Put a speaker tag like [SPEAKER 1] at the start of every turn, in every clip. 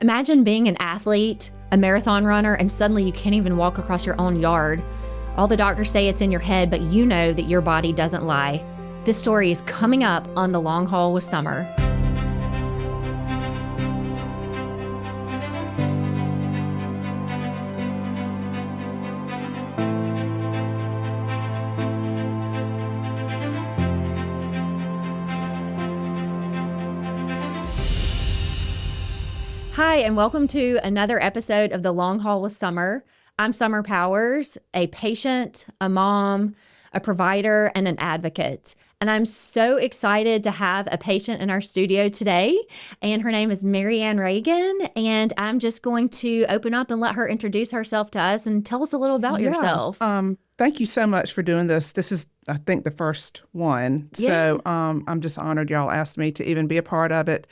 [SPEAKER 1] Imagine being an athlete, a marathon runner, and suddenly you can't even walk across your own yard. All the doctors say it's in your head, but you know that your body doesn't lie. This story is coming up on The Long Haul with Summer. Hi, and welcome to another episode of The Long Haul with Summer. I'm Summer Powers, a patient, a mom, a provider, and an advocate. And I'm so excited to have a patient in our studio today. And her name is Mary Ann Ragan. And I'm just going to open up and let her introduce herself to us and tell us a little about yourself.
[SPEAKER 2] Thank you so much for doing this. This is, I think, the first one.
[SPEAKER 1] Yeah.
[SPEAKER 2] So I'm just honored y'all asked me to even be a part of it.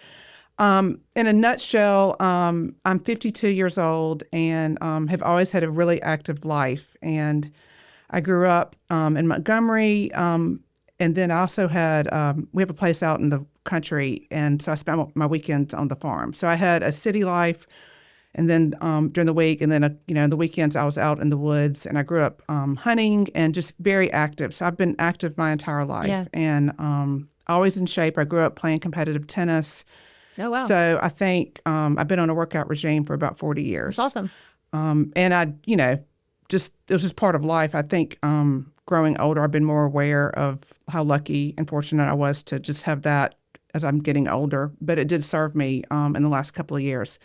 [SPEAKER 2] In a nutshell, I'm 52 years old and have always had a really active life. And I grew up in Montgomery, and then I also had, we have a place out in the country, and so I spent my weekends on the farm. So I had a city life, and then during the week, and then, the weekends I was out in the woods, and I grew up hunting and just very active. So I've been active my entire life, and always in shape. I grew up playing competitive tennis.
[SPEAKER 1] Oh, wow.
[SPEAKER 2] So I think I've been on a workout regime for about 40 years.
[SPEAKER 1] That's awesome.
[SPEAKER 2] And I, it was just part of life. I think growing older, I've been more aware of how lucky and fortunate I was to just have that as I'm getting older. But it did serve me in the last couple of years.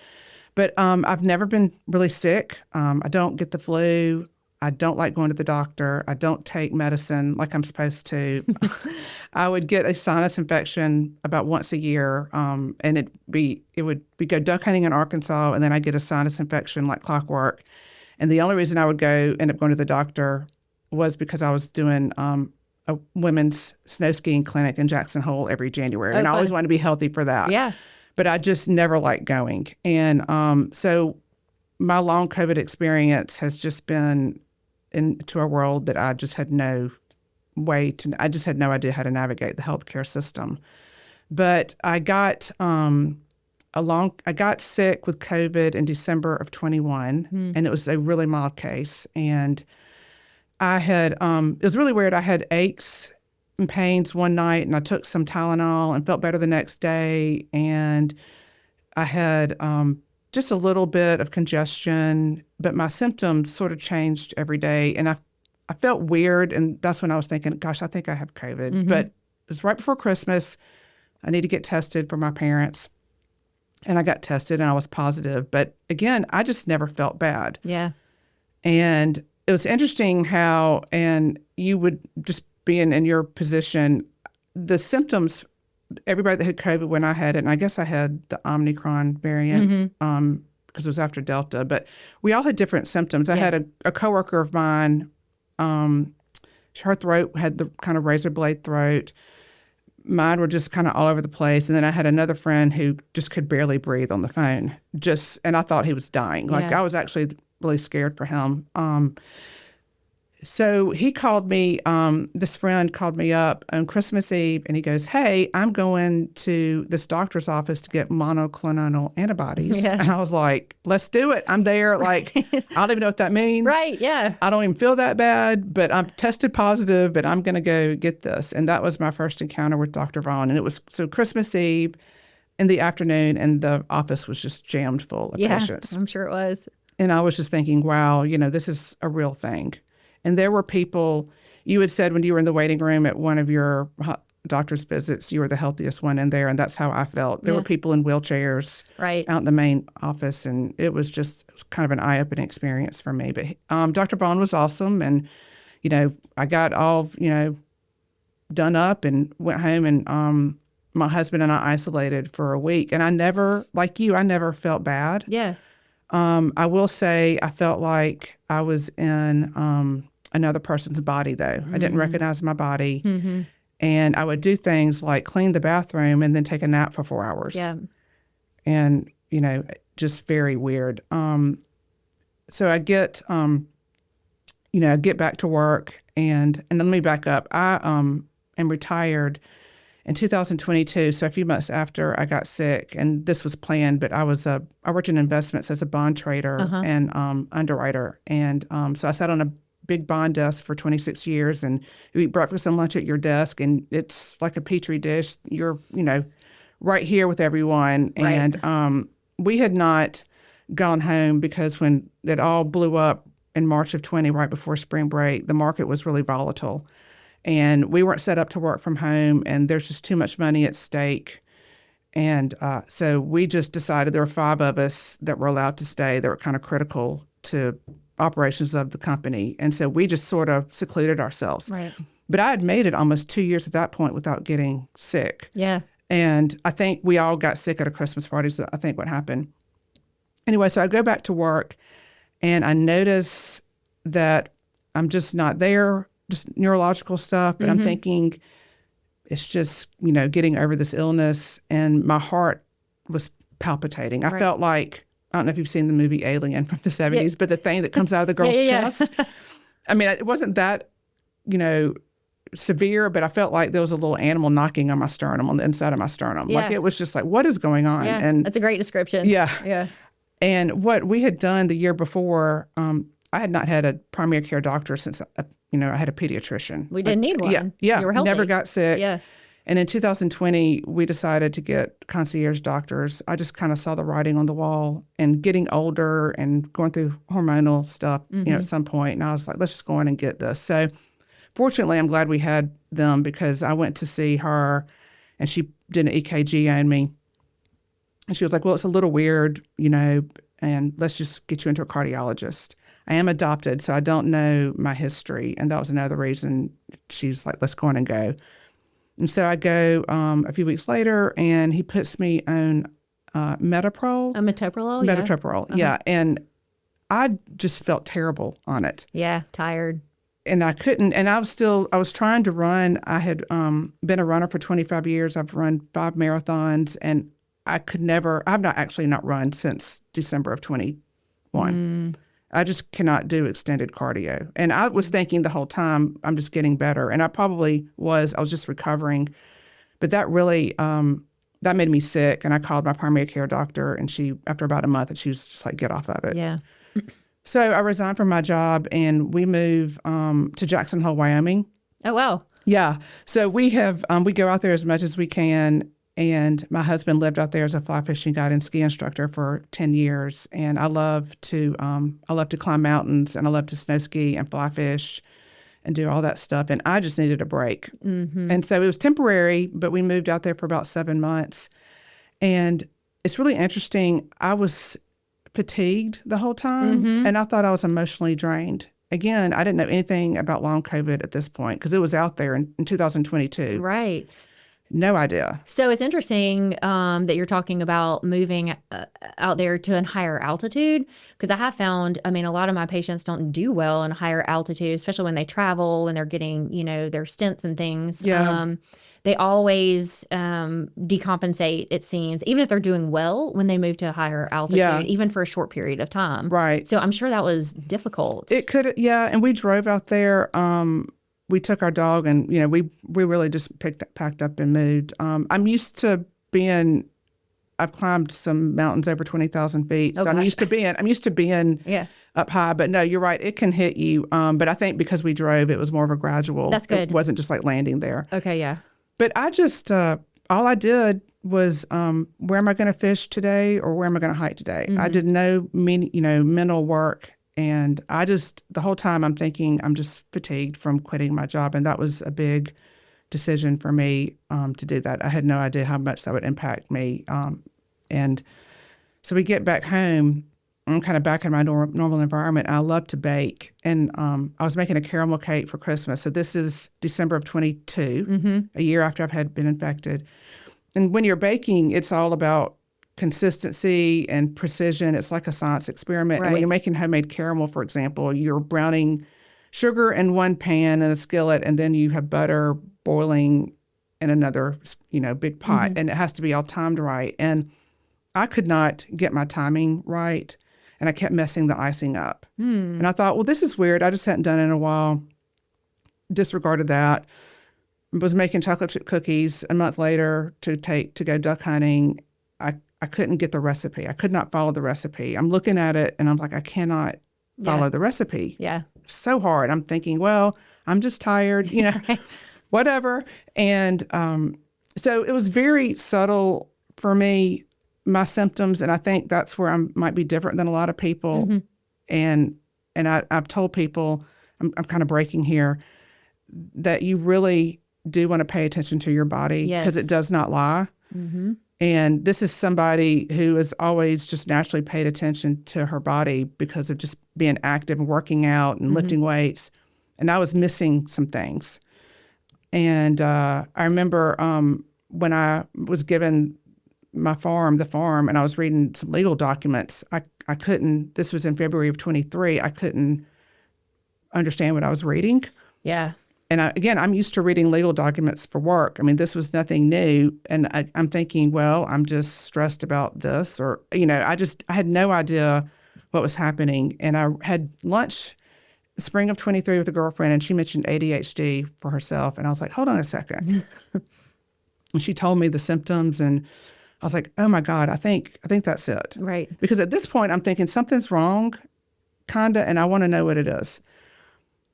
[SPEAKER 2] But I've never been really sick. I don't get the flu. I don't like going to the doctor. I don't take medicine like I'm supposed to. I would get a sinus infection about once a year, and it would go duck hunting in Arkansas, and then I'd get a sinus infection like clockwork. And the only reason I would end up going to the doctor was because I was doing a women's snow skiing clinic in Jackson Hole every January, and I always wanted to be healthy for that.
[SPEAKER 1] Yeah. But
[SPEAKER 2] I just never liked going. And so my long COVID experience has just been into a world that I just had no idea how to navigate the healthcare system. But I got sick with COVID in December of 21, and it was a really mild case. And I had, it was really weird. I had aches and pains one night, and I took some Tylenol and felt better the next day. And I had just a little bit of congestion, but my symptoms sort of changed every day. And I felt weird, and that's when I was thinking, gosh, I think I have COVID. Mm-hmm. But it was right before Christmas. I need to get tested for my parents. And I got tested, and I was positive. But again, I just never felt bad.
[SPEAKER 1] Yeah.
[SPEAKER 2] And it was interesting how, and you would just be in your position, the symptoms, everybody that had COVID when I had it, and I guess I had the Omicron variant because it was after Delta, but we all had different symptoms. I had a coworker of mine, her throat had the kind of razor blade throat. Mine were just kind of all over the place. And then I had another friend who just could barely breathe on the phone. And I thought he was dying. Like I was actually really scared for him. So he called me, this friend called me up on Christmas Eve, and he goes, hey, I'm going to this doctor's office to get monoclonal antibodies. Yeah. And I was like, let's do it. I'm there. Like, I don't even know what that means.
[SPEAKER 1] Right, yeah.
[SPEAKER 2] I don't even feel that bad, but I'm tested positive, but I'm going to go get this. And that was my first encounter with Dr. Vaughn. And it was Christmas Eve in the afternoon, and the office was just jammed full of patients.
[SPEAKER 1] I'm sure it was.
[SPEAKER 2] And I was just thinking, wow, this is a real thing. And there were people, you had said when you were in the waiting room at one of your doctor's visits, you were the healthiest one in there, and that's how I felt. There were people in wheelchairs out in the main office, and it was kind of an eye-opening experience for me. But Dr. Vaughn was awesome, and, I got all, done up and went home, and my husband and I isolated for a week. And I never, like you, I never felt bad.
[SPEAKER 1] Yeah.
[SPEAKER 2] I will say I felt like I was in another person's body, though. I didn't recognize my body. Mm-hmm. And I would do things like clean the bathroom and then take a nap for 4 hours. Yeah. And, just very weird. So I get, I get back to work, and let me back up. I am retired In 2022, so a few months after I got sick, and this was planned, but I worked in investments as a bond trader and underwriter. And so I sat on a big bond desk for 26 years, and you eat breakfast and lunch at your desk, and it's like a petri dish. You're, right here with everyone.
[SPEAKER 1] Right.
[SPEAKER 2] And we had not gone home because when it all blew up in March of 20, right before spring break, the market was really volatile. And we weren't set up to work from home, and there's just too much money at stake. And so we just decided there were 5 of us that were allowed to stay that were kind of critical to operations of the company. And so we just sort of secluded ourselves.
[SPEAKER 1] Right.
[SPEAKER 2] But I had made it almost 2 years at that point without getting sick.
[SPEAKER 1] Yeah.
[SPEAKER 2] And I think we all got sick at a Christmas party, so I think what happened. Anyway, so I go back to work, and I notice that I'm just not there, just neurological stuff, but I'm thinking it's just, getting over this illness, and my heart was palpitating. I felt like, I don't know if you've seen the movie Alien from the 70s, but the thing that comes out of the girl's chest. I mean, it wasn't that, severe, but I felt like there was a little animal knocking on my sternum, on the inside of my sternum.
[SPEAKER 1] Yeah.
[SPEAKER 2] Like it was just like, what is going on?
[SPEAKER 1] Yeah,
[SPEAKER 2] And
[SPEAKER 1] that's a great description.
[SPEAKER 2] Yeah.
[SPEAKER 1] Yeah.
[SPEAKER 2] And what we had done the year before, I had not had a primary care doctor since, I had a pediatrician.
[SPEAKER 1] We didn't need one.
[SPEAKER 2] Yeah.
[SPEAKER 1] You were healthy.
[SPEAKER 2] Never got sick.
[SPEAKER 1] Yeah.
[SPEAKER 2] And in 2020, we decided to get concierge doctors. I just kind of saw the writing on the wall, and getting older and going through hormonal stuff, at some point. And I was like, let's just go in and get this. So fortunately, I'm glad we had them, because I went to see her, and she did an EKG on me. And she was like, well, it's a little weird, and let's just get you into a cardiologist. I am adopted, so I don't know my history. And that was another reason she's like, let's go in and go. And so I go a few weeks later, and he puts me on metoprolol.
[SPEAKER 1] Metoprolol,
[SPEAKER 2] Metoprolol, yeah. And I just felt terrible on it.
[SPEAKER 1] Yeah, tired.
[SPEAKER 2] And I couldn't, and I was trying to run. I had been a runner for 25 years. I've run 5 marathons, and I've not run since December of 21. I just cannot do extended cardio. And I was thinking the whole time, I'm just getting better. And I was just recovering. But that really, that made me sick. And I called my primary care doctor, and after about a month, she was just like, get off of it.
[SPEAKER 1] Yeah.
[SPEAKER 2] So I resigned from my job, and we move to Jackson Hole, Wyoming.
[SPEAKER 1] Oh, wow.
[SPEAKER 2] Yeah. So we go out there as much as we can. And my husband lived out there as a fly fishing guide and ski instructor for 10 years. And I love to climb mountains, and I love to snow ski and fly fish and do all that stuff. And I just needed a break. And so it was temporary, but we moved out there for about 7 months. And it's really interesting. I was fatigued the whole time, and I thought I was emotionally drained. Again, I didn't know anything about long COVID at this point, because it was out there in 2022.
[SPEAKER 1] Right.
[SPEAKER 2] No idea.
[SPEAKER 1] So it's interesting that you're talking about moving out there to a higher altitude, because I have found, a lot of my patients don't do well in higher altitude, especially when they travel and they're getting, their stents and things.
[SPEAKER 2] Yeah.
[SPEAKER 1] They always decompensate, it seems, even if they're doing well when they move to a higher altitude, even for a short period of time.
[SPEAKER 2] Right.
[SPEAKER 1] So I'm sure that was difficult.
[SPEAKER 2] It could, yeah. And we drove out there. We took our dog, and we really just packed up and moved. I'm used to being. I've climbed some mountains over 20,000 feet, so I'm used to being up high. But no, you're right; it can hit you. But I think because we drove, it was more of a gradual.
[SPEAKER 1] That's good.
[SPEAKER 2] It wasn't just like landing there.
[SPEAKER 1] Okay, yeah.
[SPEAKER 2] But I just all I did was where am I going to fish today, or where am I going to hike today? I did no mental work. And the whole time I'm thinking I'm just fatigued from quitting my job. And that was a big decision for me to do that. I had no idea how much that would impact me. And so we get back home. I'm kind of back in my normal environment. I love to bake. And I was making a caramel cake for Christmas. So this is December of 22, a year after I've been infected. And when you're baking, it's all about consistency and precision. It's like a science experiment.
[SPEAKER 1] Right.
[SPEAKER 2] And when you're making homemade caramel, for example, you're browning sugar in one pan in a skillet, and then you have butter boiling in another, big pot. And it has to be all timed right. And I could not get my timing right, and I kept messing the icing up. And I thought, well, this is weird. I just hadn't done it in a while. Disregarded that. was making chocolate chip cookies a month later to go duck hunting. I couldn't get the recipe. I could not follow the recipe. I'm looking at it and I'm like, I cannot follow the recipe.
[SPEAKER 1] Yeah.
[SPEAKER 2] So hard. I'm thinking, well, I'm just tired,
[SPEAKER 1] Right.
[SPEAKER 2] whatever. And so it was very subtle for me, my symptoms. And I think that's where I might be different than a lot of people.
[SPEAKER 1] Mm-hmm.
[SPEAKER 2] And I've told people, I'm kind of breaking here, that you really do want to pay attention to your body because it does not lie.
[SPEAKER 1] Mm-hmm.
[SPEAKER 2] And this is somebody who has always just naturally paid attention to her body because of just being active and working out and lifting weights. And I was missing some things. And I remember when I was given the farm, and I was reading some legal documents, I couldn't, this was in February of 23, I couldn't understand what I was reading.
[SPEAKER 1] Yeah.
[SPEAKER 2] And I'm used to reading legal documents for work. I mean, this was nothing new. And I'm thinking, well, I'm just stressed about this, or, I had no idea what was happening. And I had lunch spring of 23 with a girlfriend, and she mentioned ADHD for herself. And I was like, hold on a second. And she told me the symptoms, and I was like, oh my God, I think that's it.
[SPEAKER 1] Right.
[SPEAKER 2] Because at this point I'm thinking something's wrong, kinda, and I want to know what it is.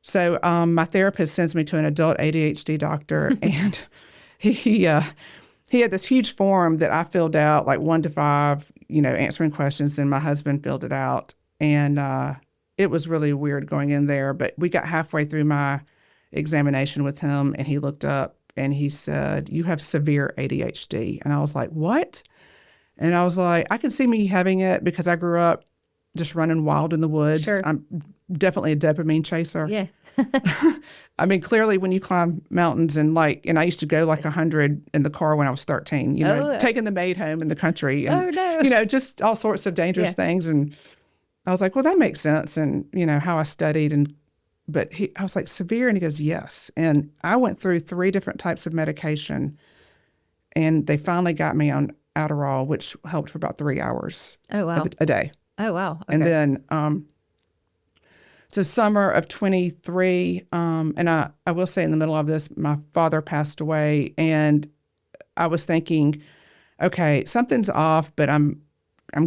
[SPEAKER 2] So my therapist sends me to an adult ADHD doctor, and he had this huge form that I filled out, like 1 to 5, answering questions, and my husband filled it out. And it was really weird going in there, but we got halfway through my examination with him, and he looked up and he said, "You have severe ADHD." And I was like, "What?" And I was like, I can see me having it because I grew up just running wild in the woods.
[SPEAKER 1] Sure.
[SPEAKER 2] I'm definitely a dopamine chaser.
[SPEAKER 1] Yeah.
[SPEAKER 2] I mean, clearly when you climb mountains and I used to go like 100 in the car when I was 13, taking the maid home in the country and, just all sorts of dangerous things. And I was like, well, that makes sense. And, how I studied but I was like, severe? And he goes, yes. And I went through 3 different types of medication, and they finally got me on Adderall, which helped for about 3 hours a day.
[SPEAKER 1] Oh, wow. Okay.
[SPEAKER 2] And then, so summer of 23, and I will say in the middle of this, my father passed away, and I was thinking, okay, something's off, but I'm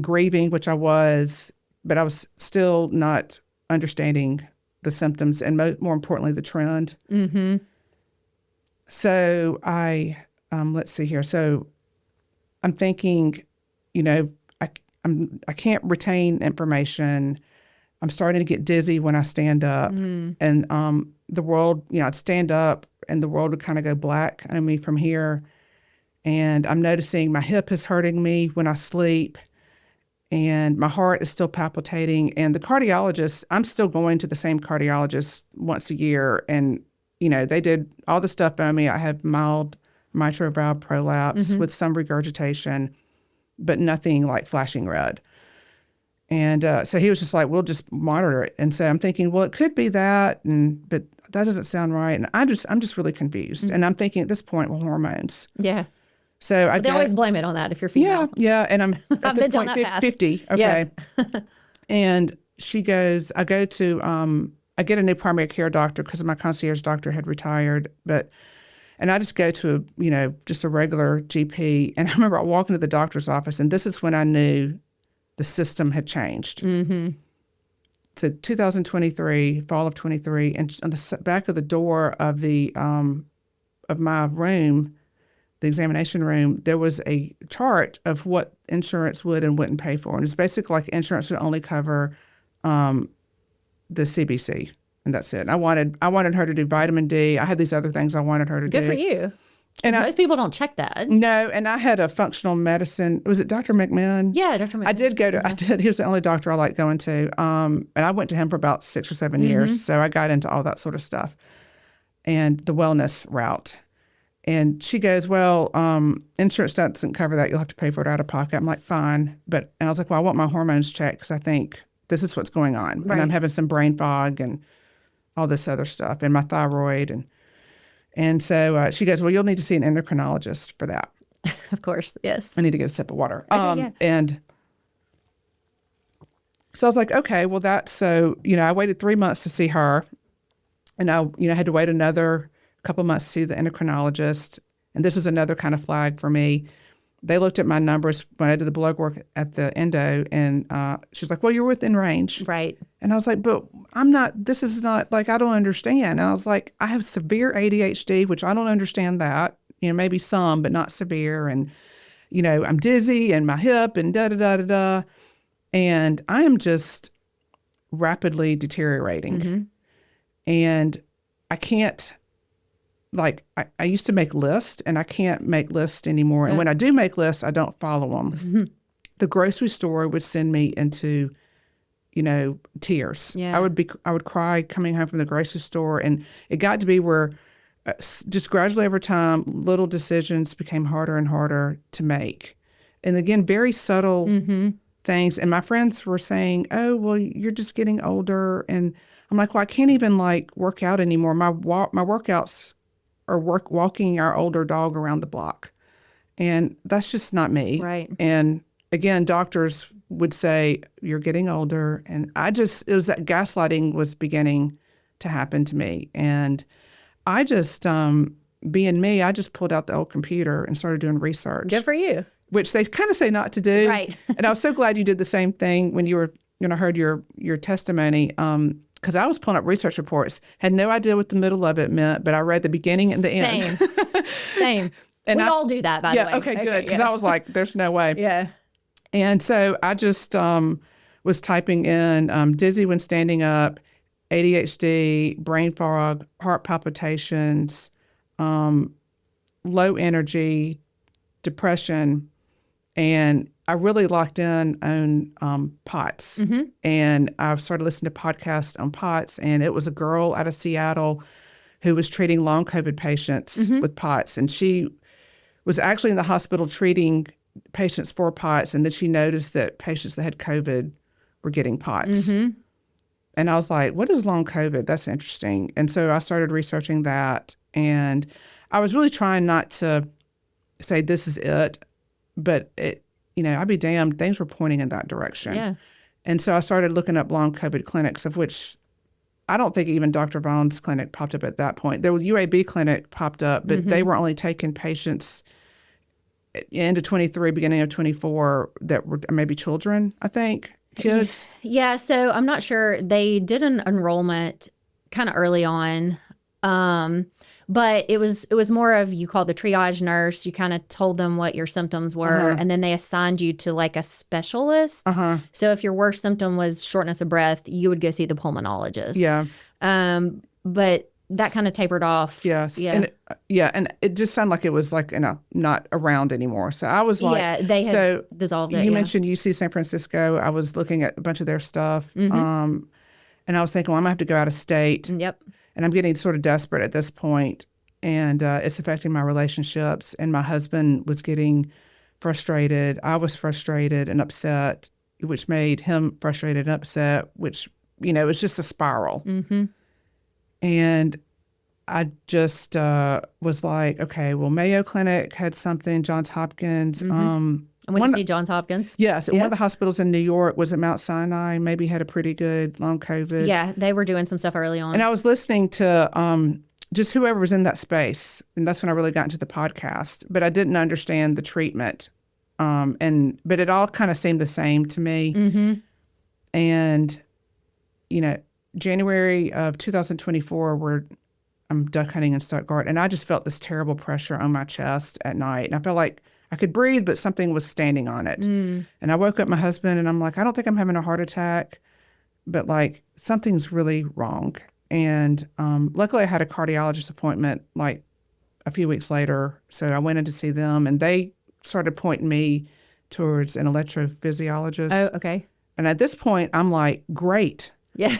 [SPEAKER 2] grieving, which I was, but I was still not understanding the symptoms and more importantly, the trend.
[SPEAKER 1] Mm-hmm.
[SPEAKER 2] So let's see here. So I'm thinking, I can't retain information. I'm starting to get dizzy when I stand up, and the world, I'd stand up and the world would kind of go black on me from here. And I'm noticing my hip is hurting me when I sleep, and my heart is still palpitating. And the cardiologist, I'm still going to the same cardiologist once a year. And, they did all the stuff on me. I have mild mitral valve prolapse with some regurgitation, but nothing like flashing red. And so he was just like, we'll just monitor it. And so I'm thinking, well, it could be that, but that doesn't sound right. And I'm just really confused. And I'm thinking at this point, well, hormones.
[SPEAKER 1] Yeah.
[SPEAKER 2] So
[SPEAKER 1] they always blame it on that if you're female.
[SPEAKER 2] Yeah. And I'm at this point 50. Okay.
[SPEAKER 1] Yeah.
[SPEAKER 2] And she goes, I get a new primary care doctor because my concierge doctor had retired, and I just go to, just a regular GP. And I remember walking to the doctor's office, and this is when I knew the system had changed. Mm-hmm. So 2023, fall of 23, and on the back of the door of of my room, the examination room, there was a chart of what insurance would and wouldn't pay for. And it's basically like insurance would only cover the CBC, and that's it. And I wanted her to do vitamin D. I had these other things I wanted her to do.
[SPEAKER 1] Good for you. And most people don't check that.
[SPEAKER 2] No, and I had a functional medicine. Was it Dr. McMahon?
[SPEAKER 1] Yeah, Dr. McMahon.
[SPEAKER 2] I did go to. He was the only doctor I liked going to. And I went to him for about 6 or 7 years. So I got into all that sort of stuff and the wellness route. And she goes, well, insurance doesn't cover that. You'll have to pay for it out of pocket. I'm like, fine. And I was like, well, I want my hormones checked because I think this is what's going on. Right. And I'm having some brain fog and all this other stuff, and my thyroid. And so she goes, well, you'll need to see an endocrinologist for that.
[SPEAKER 1] Of course, yes.
[SPEAKER 2] I need to get a sip of water.
[SPEAKER 1] Okay, yeah.
[SPEAKER 2] And so I was like, okay, well, I waited 3 months to see her. And I, had to wait another couple months to see the endocrinologist. And this was another kind of flag for me. They looked at my numbers when I did the blood work at the endo, and she was like, well, you're within range.
[SPEAKER 1] Right.
[SPEAKER 2] And I was like, but this is not, like, I don't understand. And I was like, I have severe ADHD, which I don't understand that, maybe some, but not severe. And, I'm dizzy and my hip and da-da-da-da-da. And I am just rapidly deteriorating.
[SPEAKER 1] Mm-hmm.
[SPEAKER 2] And I can't, I used to make lists, and I can't make lists anymore. And when I do make lists, I don't follow them. Mm-hmm. The grocery store would send me into, tears.
[SPEAKER 1] Yeah.
[SPEAKER 2] I would cry coming home from the grocery store. And it got to be where just gradually over time, little decisions became harder and harder to make. And again, very subtle things. And my friends were saying, oh, well, you're just getting older. And I'm like, well, I can't even work out anymore. My workouts are walking our older dog around the block. And that's just not me.
[SPEAKER 1] Right.
[SPEAKER 2] And again, doctors would say, you're getting older. And it was that gaslighting was beginning to happen to me. And I just, being me, I just pulled out the old computer and started doing research.
[SPEAKER 1] Good for you.
[SPEAKER 2] Which they kind of say not to do.
[SPEAKER 1] Right.
[SPEAKER 2] And I was so glad you did the same thing when you were, heard your testimony. Because I was pulling up research reports, had no idea what the middle of it meant, but I read the beginning and the end.
[SPEAKER 1] Same. And we all do that, by the way.
[SPEAKER 2] Yeah, okay, good. Because I was like, there's no way.
[SPEAKER 1] Yeah.
[SPEAKER 2] And so I just was typing in dizzy when standing up, ADHD, brain fog, heart palpitations, low energy, depression, and I really locked in on POTS. Mm-hmm. And I started listening to podcasts on POTS, and it was a girl out of Seattle who was treating long COVID patients with POTS. And she was actually in the hospital treating patients for POTS, and then she noticed that patients that had COVID were getting POTS. Mm-hmm. And I was like, what is long COVID? That's interesting. And so I started researching that, and I was really trying not to say this is it, but I'd be damned, things were pointing in that direction.
[SPEAKER 1] Yeah.
[SPEAKER 2] And so I started looking up long COVID clinics, of which I don't think even Dr. Vaughn's clinic popped up at that point. The UAB clinic popped up, but they were only taking patients into 23, beginning of 24 that were maybe children, I think, kids.
[SPEAKER 1] Yeah, so I'm not sure. They did an enrollment kind of early on. But it was more of, you called the triage nurse. You kind of told them what your symptoms were, and then they assigned you to a specialist. So if your worst symptom was shortness of breath, you would go see the pulmonologist.
[SPEAKER 2] Yeah.
[SPEAKER 1] But that kind of tapered off.
[SPEAKER 2] Yes.
[SPEAKER 1] Yeah.
[SPEAKER 2] And it just sounded like it was not around anymore. So I was like,
[SPEAKER 1] yeah, they had dissolved it.
[SPEAKER 2] You mentioned UC San Francisco. I was looking at a bunch of their stuff, and I was thinking, well, I'm gonna have to go out of state.
[SPEAKER 1] Yep.
[SPEAKER 2] And I'm getting sort of desperate at this point, and it's affecting my relationships. And my husband was getting frustrated. I was frustrated and upset, which made him frustrated and upset, which, it was just a spiral. Mm-hmm. And I just was like, okay, well, Mayo Clinic had something, Johns Hopkins.
[SPEAKER 1] I went to see Johns Hopkins.
[SPEAKER 2] Yes. And one of the hospitals in New York was at Mount Sinai, maybe had a pretty good long COVID.
[SPEAKER 1] Yeah, they were doing some stuff early on.
[SPEAKER 2] And I was listening to just whoever was in that space. And that's when I really got into the podcast. But I didn't understand the treatment. But it all kind of seemed the same to me. Mm-hmm. And, January of 2024, I'm duck hunting in Stuttgart. And I just felt this terrible pressure on my chest at night. And I felt like I could breathe, but something was standing on it. And I woke up my husband, and I'm like, I don't think I'm having a heart attack, but something's really wrong. And luckily I had a cardiologist appointment a few weeks later. So I went in to see them, and they started pointing me towards an electrophysiologist.
[SPEAKER 1] Oh, okay.
[SPEAKER 2] And at this point, I'm like, great.
[SPEAKER 1] Yeah.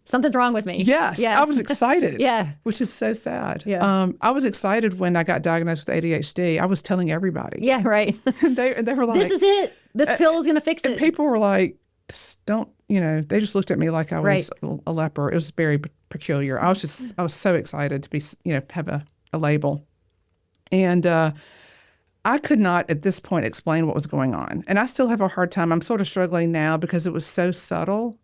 [SPEAKER 1] Something's wrong with me.
[SPEAKER 2] Yes. Yeah. I was excited.
[SPEAKER 1] Yeah.
[SPEAKER 2] Which is so sad.
[SPEAKER 1] Yeah.
[SPEAKER 2] I was excited when I got diagnosed with ADHD. I was telling everybody.
[SPEAKER 1] Yeah, right.
[SPEAKER 2] they were like,
[SPEAKER 1] this is it. This pill is going to fix it.
[SPEAKER 2] And people were like, don't, they just looked at me like I was a leper. It was very peculiar. I was so excited to be, have a label. And I could not at this point explain what was going on. And I still have a hard time. I'm sort of struggling now because it was so subtle.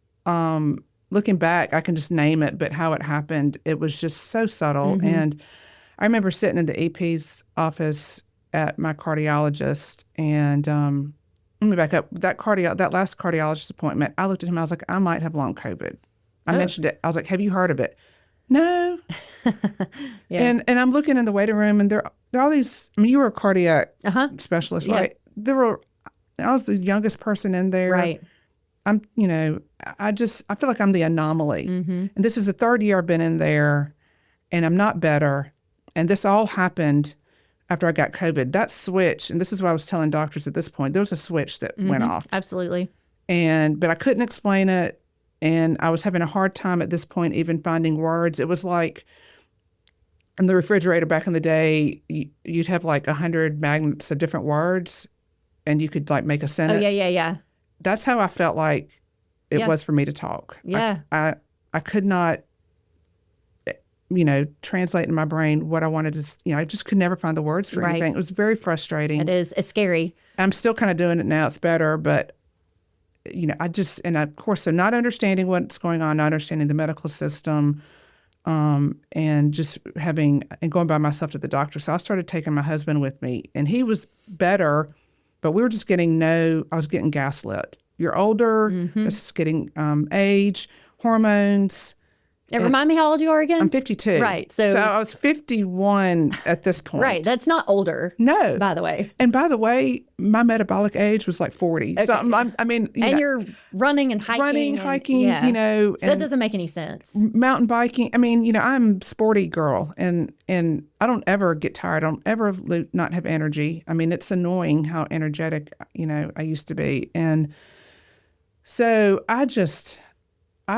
[SPEAKER 2] Looking back, I can just name it, but how it happened, it was just so subtle. Mm-hmm. And I remember sitting in the EP's office at my cardiologist, and let me back up. That last cardiologist appointment, I looked at him. I was like, I might have long COVID. I mentioned it. I was like, have you heard of it? No.
[SPEAKER 1] Yeah.
[SPEAKER 2] And I'm looking in the waiting room, and there are all these. I mean, you were a cardiac specialist,
[SPEAKER 1] Yeah.
[SPEAKER 2] right? I was the youngest person in there.
[SPEAKER 1] Right.
[SPEAKER 2] I feel like I'm the anomaly. And this is the third year I've been in there, and I'm not better. And this all happened after I got COVID. That switch, and this is what I was telling doctors at this point, there was a switch that went off.
[SPEAKER 1] Absolutely.
[SPEAKER 2] But I couldn't explain it. And I was having a hard time at this point even finding words. It was like in the refrigerator back in the day, you'd have like 100 magnets of different words, and you could like make a sentence.
[SPEAKER 1] Oh, yeah.
[SPEAKER 2] That's how I felt like it was for me to talk.
[SPEAKER 1] Yeah.
[SPEAKER 2] I could not, translate in my brain what I wanted to, I just could never find the words for anything. It was very frustrating.
[SPEAKER 1] It is. It's scary.
[SPEAKER 2] I'm still kind of doing it now. It's better, but, and of course, so not understanding what's going on, not understanding the medical system, and just going by myself to the doctor. So I started taking my husband with me, and he was better, but we were just I was getting gaslit. You're older, it's getting age, hormones.
[SPEAKER 1] And remind me how old you are again?
[SPEAKER 2] I'm 52.
[SPEAKER 1] Right. So
[SPEAKER 2] I was 51 at this point.
[SPEAKER 1] Right. That's not older.
[SPEAKER 2] No.
[SPEAKER 1] By the way.
[SPEAKER 2] And by the way, my metabolic age was like 40.
[SPEAKER 1] Okay.
[SPEAKER 2] So
[SPEAKER 1] you're running and hiking.
[SPEAKER 2] Hiking,
[SPEAKER 1] So that doesn't make any sense.
[SPEAKER 2] Mountain biking. I'm a sporty girl, and I don't ever get tired. I don't ever not have energy. It's annoying how energetic, I used to be. And so I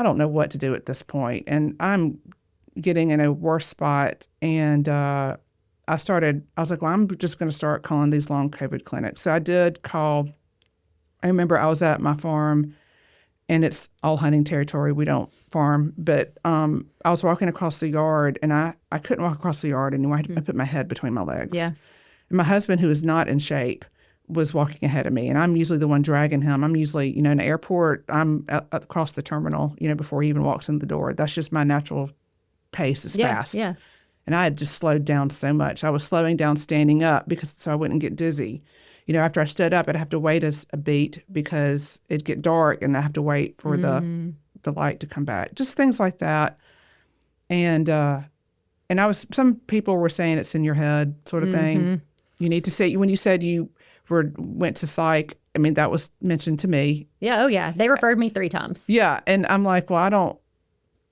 [SPEAKER 2] don't know what to do at this point, and I'm getting in a worse spot. And I was like, well, I'm just going to start calling these long COVID clinics. So I did call. I remember I was at my farm, and it's all hunting territory. We don't farm, but I was walking across the yard, and I couldn't walk across the yard anymore. I put my head between my legs.
[SPEAKER 1] Yeah.
[SPEAKER 2] And my husband, who is not in shape, was walking ahead of me, and I'm usually the one dragging him. I'm usually, in the airport, I'm across the terminal, before he even walks in the door. That's just my natural pace is fast.
[SPEAKER 1] Yeah.
[SPEAKER 2] And I had just slowed down so much. I was slowing down standing up so I wouldn't get dizzy. After I stood up, I'd have to wait a beat because it'd get dark, and I have to wait for the light to come back. Just things like that. And some people were saying it's in your head sort of thing. You need to say, when you said you went to psych, that was mentioned to me.
[SPEAKER 1] Yeah. Oh, yeah. They referred me 3 times.
[SPEAKER 2] Yeah. And I'm like, well, I don't.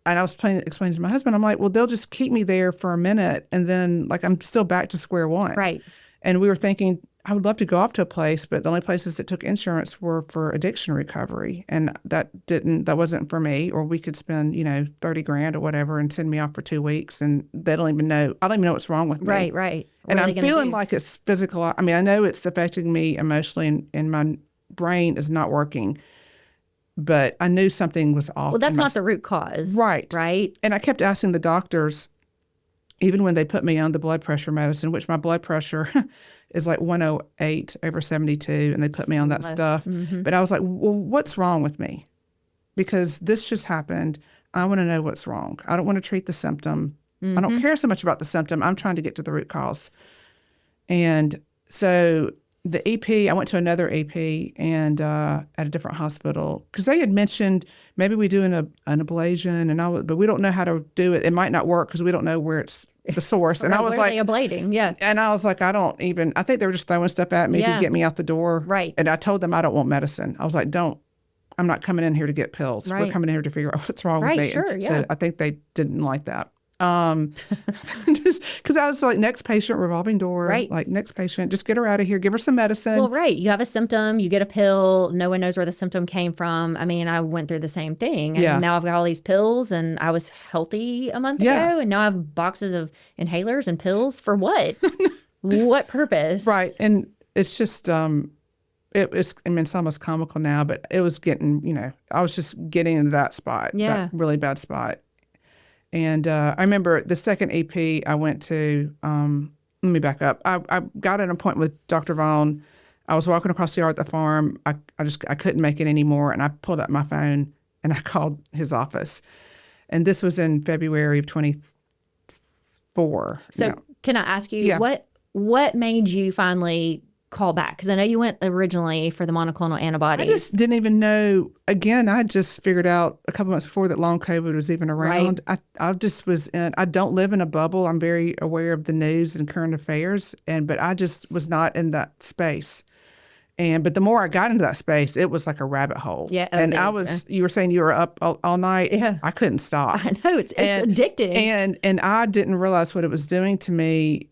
[SPEAKER 2] And I was explaining to my husband, I'm like, well, they'll just keep me there for a minute, and then I'm still back to square one.
[SPEAKER 1] Right.
[SPEAKER 2] And we were thinking, I would love to go off to a place, but the only places that took insurance were for addiction recovery. And that wasn't for me. Or we could spend, $30,000 or whatever and send me off for 2 weeks, and they don't even know. I don't even know what's wrong with me.
[SPEAKER 1] Right.
[SPEAKER 2] And I'm feeling like it's physical. I know it's affecting me emotionally, and my brain is not working. But I knew something was off.
[SPEAKER 1] Well, that's not the root cause.
[SPEAKER 2] Right.
[SPEAKER 1] Right.
[SPEAKER 2] And I kept asking the doctors, even when they put me on the blood pressure medicine, which my blood pressure is like 108/72, and they put me on that stuff. But I was like, well, what's wrong with me? Because this just happened. I want to know what's wrong. I don't want to treat the symptom. I don't care so much about the symptom. I'm trying to get to the root cause. And so the EP, I went to another EP and at a different hospital, because they had mentioned maybe we do an ablation, but we don't know how to do it. It might not work because we don't know where it's the source. And I was like,
[SPEAKER 1] ablating, yeah.
[SPEAKER 2] And I was like, I think they were just throwing stuff at me to get me out the door.
[SPEAKER 1] Right.
[SPEAKER 2] And I told them I don't want medicine. I was like, I'm not coming in here to get pills.
[SPEAKER 1] Right.
[SPEAKER 2] We're coming in here to figure out what's wrong with me.
[SPEAKER 1] Right, sure,
[SPEAKER 2] And
[SPEAKER 1] yeah.
[SPEAKER 2] so I think they didn't like that. Just because I was like, next patient, revolving door.
[SPEAKER 1] Right.
[SPEAKER 2] Like, next patient, just get her out of here, give her some medicine.
[SPEAKER 1] Well, right. You have a symptom, you get a pill, no one knows where the symptom came from. I went through the same thing. And now I've got all these pills, and I was healthy a month ago, and now I have boxes of inhalers and pills for what? What purpose?
[SPEAKER 2] Right. And it's just, it's almost comical now, but it was getting, I was just getting into that spot, that really bad spot. And I remember the second EP I went to, let me back up. I got an appointment with Dr. Vaughn. I was walking across the yard at the farm. I couldn't make it anymore. And I pulled up my phone and I called his office. And this was in February of 24.
[SPEAKER 1] So Can I ask you
[SPEAKER 2] Yeah.
[SPEAKER 1] what made you finally call back? Because I know you went originally for the monoclonal antibodies.
[SPEAKER 2] I just didn't even know. Again, I just figured out a couple months before that long COVID was even around. I just was in, I don't live in a bubble. I'm very aware of the news and current affairs, but I just was not in that space. But the more I got into that space, it was like a rabbit hole.
[SPEAKER 1] Yeah,
[SPEAKER 2] and I was. You were saying you were up all night.
[SPEAKER 1] Yeah,
[SPEAKER 2] I couldn't stop.
[SPEAKER 1] I know it's addicting.
[SPEAKER 2] And I didn't realize what it was doing to me.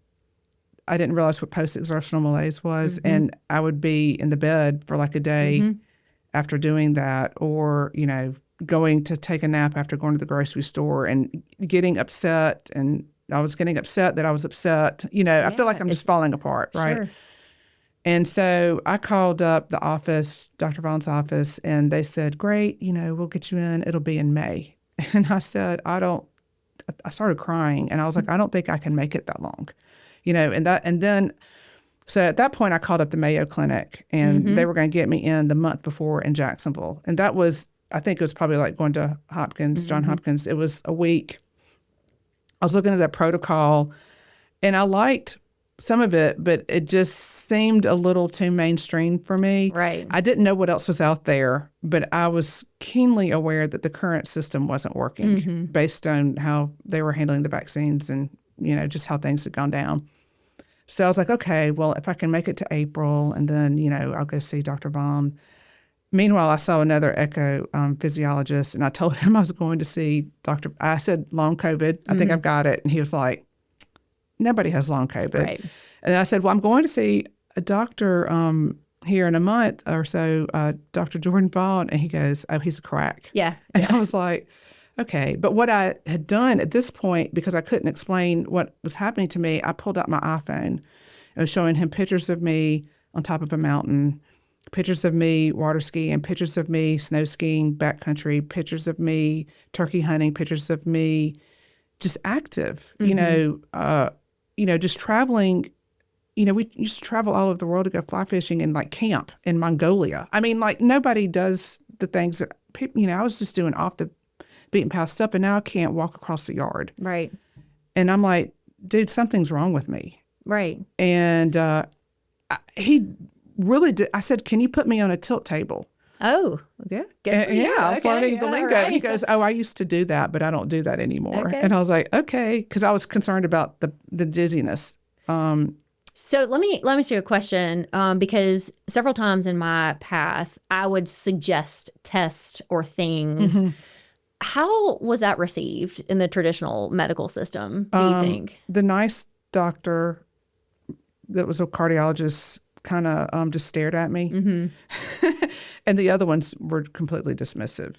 [SPEAKER 2] I didn't realize what post-exertional malaise was, and I would be in the bed for like a day after doing that, or going to take a nap after going to the grocery store and getting upset, and I was getting upset that I was upset. I feel like I'm just falling apart, right?
[SPEAKER 1] Sure.
[SPEAKER 2] And so I called up the office, Dr. Vaughn's office, and they said, "Great, we'll get you in. It'll be in May." And I said, I started crying, and I was like, "I don't think I can make it that long." So at that point I called up the Mayo Clinic, and they were going to get me in the month before in Jacksonville. And that was, I think it was probably like going to Hopkins, John Hopkins. It was a week. I was looking at that protocol, and I liked some of it, but it just seemed a little too mainstream for me.
[SPEAKER 1] Right.
[SPEAKER 2] I didn't know what else was out there, but I was keenly aware that the current system wasn't working based on how they were handling the vaccines and, just how things had gone down. So I was like, okay, well, if I can make it to April, and then, I'll go see Dr. Vaughn. Meanwhile, I saw another echo physiologist, and I told him I was going to see I said long COVID. I think I've got it. And he was like, nobody has long COVID.
[SPEAKER 1] Right.
[SPEAKER 2] And I said, well, I'm going to see a doctor here in a month or so, Dr. Jordan Vaughn. And he goes, oh, he's a crack.
[SPEAKER 1] Yeah.
[SPEAKER 2] And I was like, okay. But what I had done at this point, because I couldn't explain what was happening to me, I pulled out my iPhone. I was showing him pictures of me on top of a mountain, pictures of me water skiing, pictures of me snow skiing backcountry, pictures of me turkey hunting, pictures of me just active, just traveling. We used to travel all over the world to go fly fishing and like camp in Mongolia. I mean, like nobody does the things that people, I was just doing off the beaten path stuff, and now I can't walk across the yard.
[SPEAKER 1] Right.
[SPEAKER 2] And I'm like, dude, something's wrong with me.
[SPEAKER 1] Right.
[SPEAKER 2] And he really did. I said, can you put me on a tilt table?
[SPEAKER 1] Oh, yeah.
[SPEAKER 2] I was learning the lingo.
[SPEAKER 1] Right.
[SPEAKER 2] He goes, oh, I used to do that, but I don't do that anymore.
[SPEAKER 1] Okay.
[SPEAKER 2] And I was like, okay, because I was concerned about the dizziness.
[SPEAKER 1] So let me ask you a question, because several times in my path, I would suggest tests or things. How was that received in the traditional medical system, do you think?
[SPEAKER 2] The nice doctor that was a cardiologist kind of just stared at me. And the other ones were completely dismissive.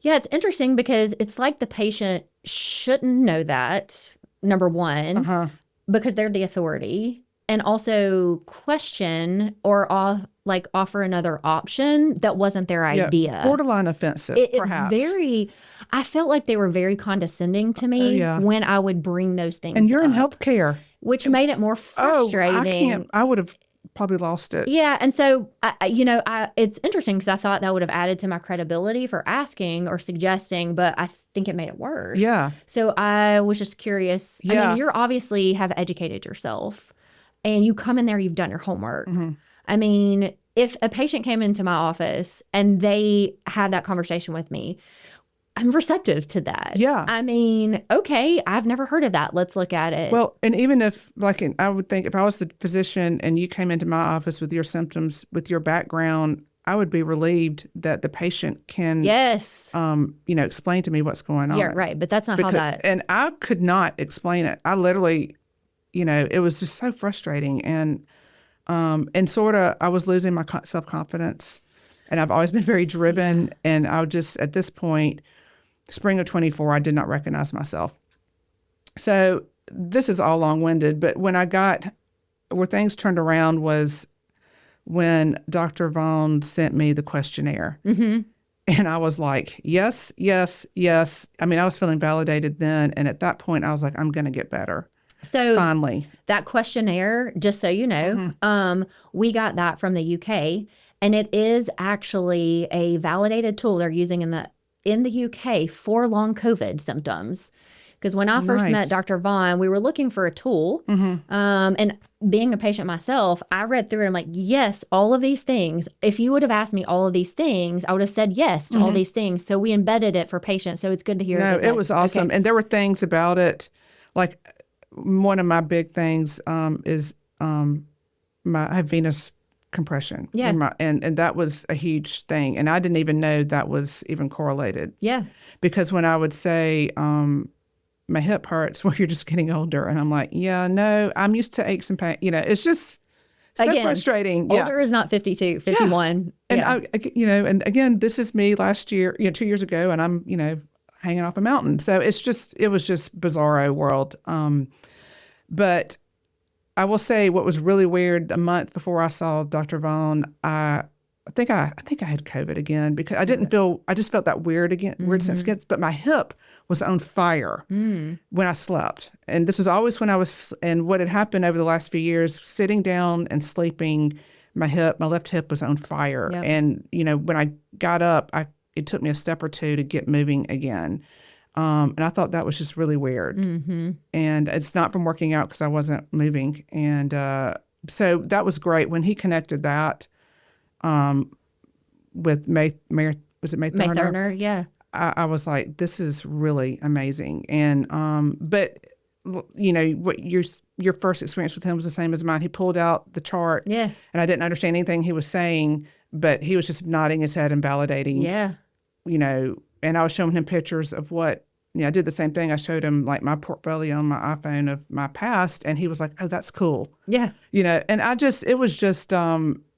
[SPEAKER 1] Yeah, it's interesting because it's like the patient shouldn't know that, number one, because they're the authority, and also question or offer another option that wasn't their idea.
[SPEAKER 2] Borderline offensive, perhaps.
[SPEAKER 1] I felt like they were very condescending to me when I would bring those things
[SPEAKER 2] And you're in
[SPEAKER 1] up,
[SPEAKER 2] healthcare.
[SPEAKER 1] which made it more frustrating.
[SPEAKER 2] I would have probably lost it.
[SPEAKER 1] Yeah, and so it's interesting because I thought that would have added to my credibility for asking or suggesting, but I think it made it worse.
[SPEAKER 2] Yeah.
[SPEAKER 1] So I was just curious.
[SPEAKER 2] Yeah.
[SPEAKER 1] I mean, you're obviously have educated yourself, and you come in there, you've done your homework. I mean, if a patient came into my office and they had that conversation with me, I'm receptive to that.
[SPEAKER 2] Yeah.
[SPEAKER 1] I mean, okay, I've never heard of that. Let's look at it.
[SPEAKER 2] Well, and even if, I would think if I was the physician and you came into my office with your symptoms, with your background, I would be relieved that the patient can, explain to me what's going on.
[SPEAKER 1] Yeah, right. But that's not how that.
[SPEAKER 2] And I could not explain it. I literally, it was just so frustrating. And sort of, I was losing my self-confidence. And I've always been very driven. And I would just, at this point, spring of 24, I did not recognize myself. So this is all long-winded, but where things turned around was when Dr. Vaughn sent me the questionnaire. And I was like, yes, yes, yes. I mean, I was feeling validated then. And at that point, I was like, I'm going to get better.
[SPEAKER 1] So
[SPEAKER 2] finally,
[SPEAKER 1] that questionnaire, just so you know, we got that from the UK, and it is actually a validated tool they're using in the UK for long COVID symptoms. Because when I first met
[SPEAKER 2] Nice.
[SPEAKER 1] Dr. Vaughn, we were looking for a tool. And being a patient myself, I read through it. I'm like, yes, all of these things. If you would have asked me all of these things, I would have said yes to all these things. So we embedded it for patients. So it's good to hear.
[SPEAKER 2] No,
[SPEAKER 1] that
[SPEAKER 2] it was awesome.
[SPEAKER 1] Okay.
[SPEAKER 2] And there were things about it, like one of my big things is I have venous compression.
[SPEAKER 1] Yeah.
[SPEAKER 2] And that was a huge thing. And I didn't even know that was even correlated.
[SPEAKER 1] Yeah.
[SPEAKER 2] Because when I would say, my hip hurts, well, you're just getting older. And I'm like, yeah, no, I'm used to aches and pain. It's just so
[SPEAKER 1] Again,
[SPEAKER 2] frustrating.
[SPEAKER 1] Older is not 52, 51.
[SPEAKER 2] And
[SPEAKER 1] Yeah.
[SPEAKER 2] and again, this is me last year, 2 years ago, and I'm, hanging off a mountain. So it was just bizarro world. But I will say what was really weird, a month before I saw Dr. Vaughn, I think I had COVID again because I just felt that weird sense again, but my hip was on fire when I slept. And this was always when and what had happened over the last few years, sitting down and sleeping, my left hip was on fire.
[SPEAKER 1] Yep.
[SPEAKER 2] And, when I got up, it took me a step or two to get moving again. And I thought that was just really weird. And it's not from working out because I wasn't moving. And so that was great when he connected that with May Thurner?
[SPEAKER 1] Yeah.
[SPEAKER 2] I was like, this is really amazing. And but what your first experience with him was the same as mine. He pulled out the chart,
[SPEAKER 1] Yeah.
[SPEAKER 2] and I didn't understand anything he was saying, but he was just nodding his head and validating.
[SPEAKER 1] Yeah.
[SPEAKER 2] And I was showing him pictures of what, I did the same thing. I showed him like my portfolio on my iPhone of my past, and he was like, oh, that's cool.
[SPEAKER 1] Yeah.
[SPEAKER 2] And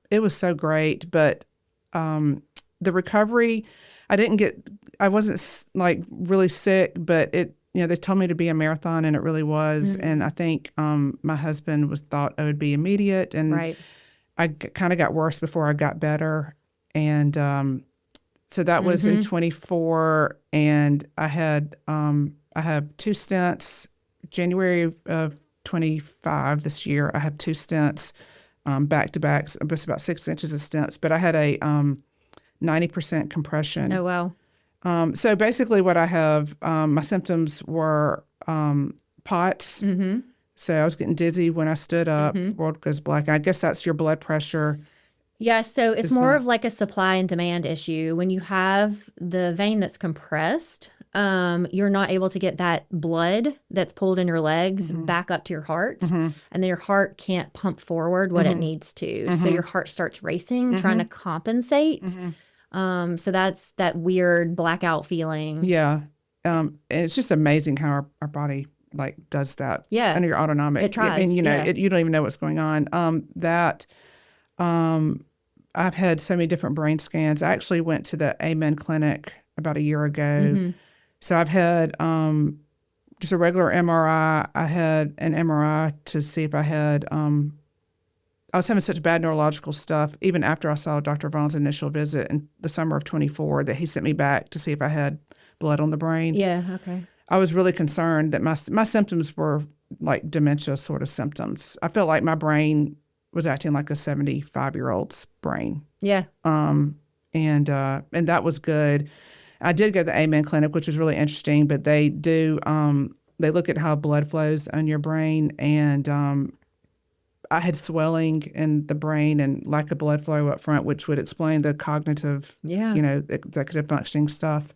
[SPEAKER 2] it was so great. But the recovery, I wasn't like really sick, but they told me to be a marathon, and it really was. And I think my husband thought it would be immediate, and
[SPEAKER 1] Right.
[SPEAKER 2] I kind of got worse before I got better. And so that was in 24, and I have 2 stents. January of 25 this year, I have 2 stents back to back, just about 6 inches of stents. But I had a 90% compression.
[SPEAKER 1] Oh, wow.
[SPEAKER 2] So basically, what I have, my symptoms were POTS. So I was getting dizzy when I stood up. The world goes black. And I guess that's your blood pressure.
[SPEAKER 1] Yeah, so it's more of like a supply and demand issue. When you have the vein that's compressed, you're not able to get that blood that's pulled in your legs back up to your heart. And then your heart can't pump forward what it needs to. So your heart starts racing, trying to compensate. So that's that weird blackout feeling.
[SPEAKER 2] Yeah. And it's just amazing how our body like does that.
[SPEAKER 1] Yeah.
[SPEAKER 2] Under your autonomic.
[SPEAKER 1] It tries.
[SPEAKER 2] And you don't even know what's going on. I've had so many different brain scans. I actually went to the Amen clinic about a year ago. So I've had just a regular MRI. I had an MRI to see if I had, I was having such bad neurological stuff, even after I saw Dr. Vaughn's initial visit in the summer of 24, that he sent me back to see if I had blood on the brain.
[SPEAKER 1] Yeah, okay.
[SPEAKER 2] I was really concerned that my symptoms were like dementia sort of symptoms. I felt like my brain was acting like a 75-year-old's brain.
[SPEAKER 1] Yeah.
[SPEAKER 2] And that was good. I did go to the Amen clinic, which was really interesting, but they do, they look at how blood flows on your brain, and I had swelling in the brain and lack of blood flow up front, which would explain the cognitive, executive functioning stuff.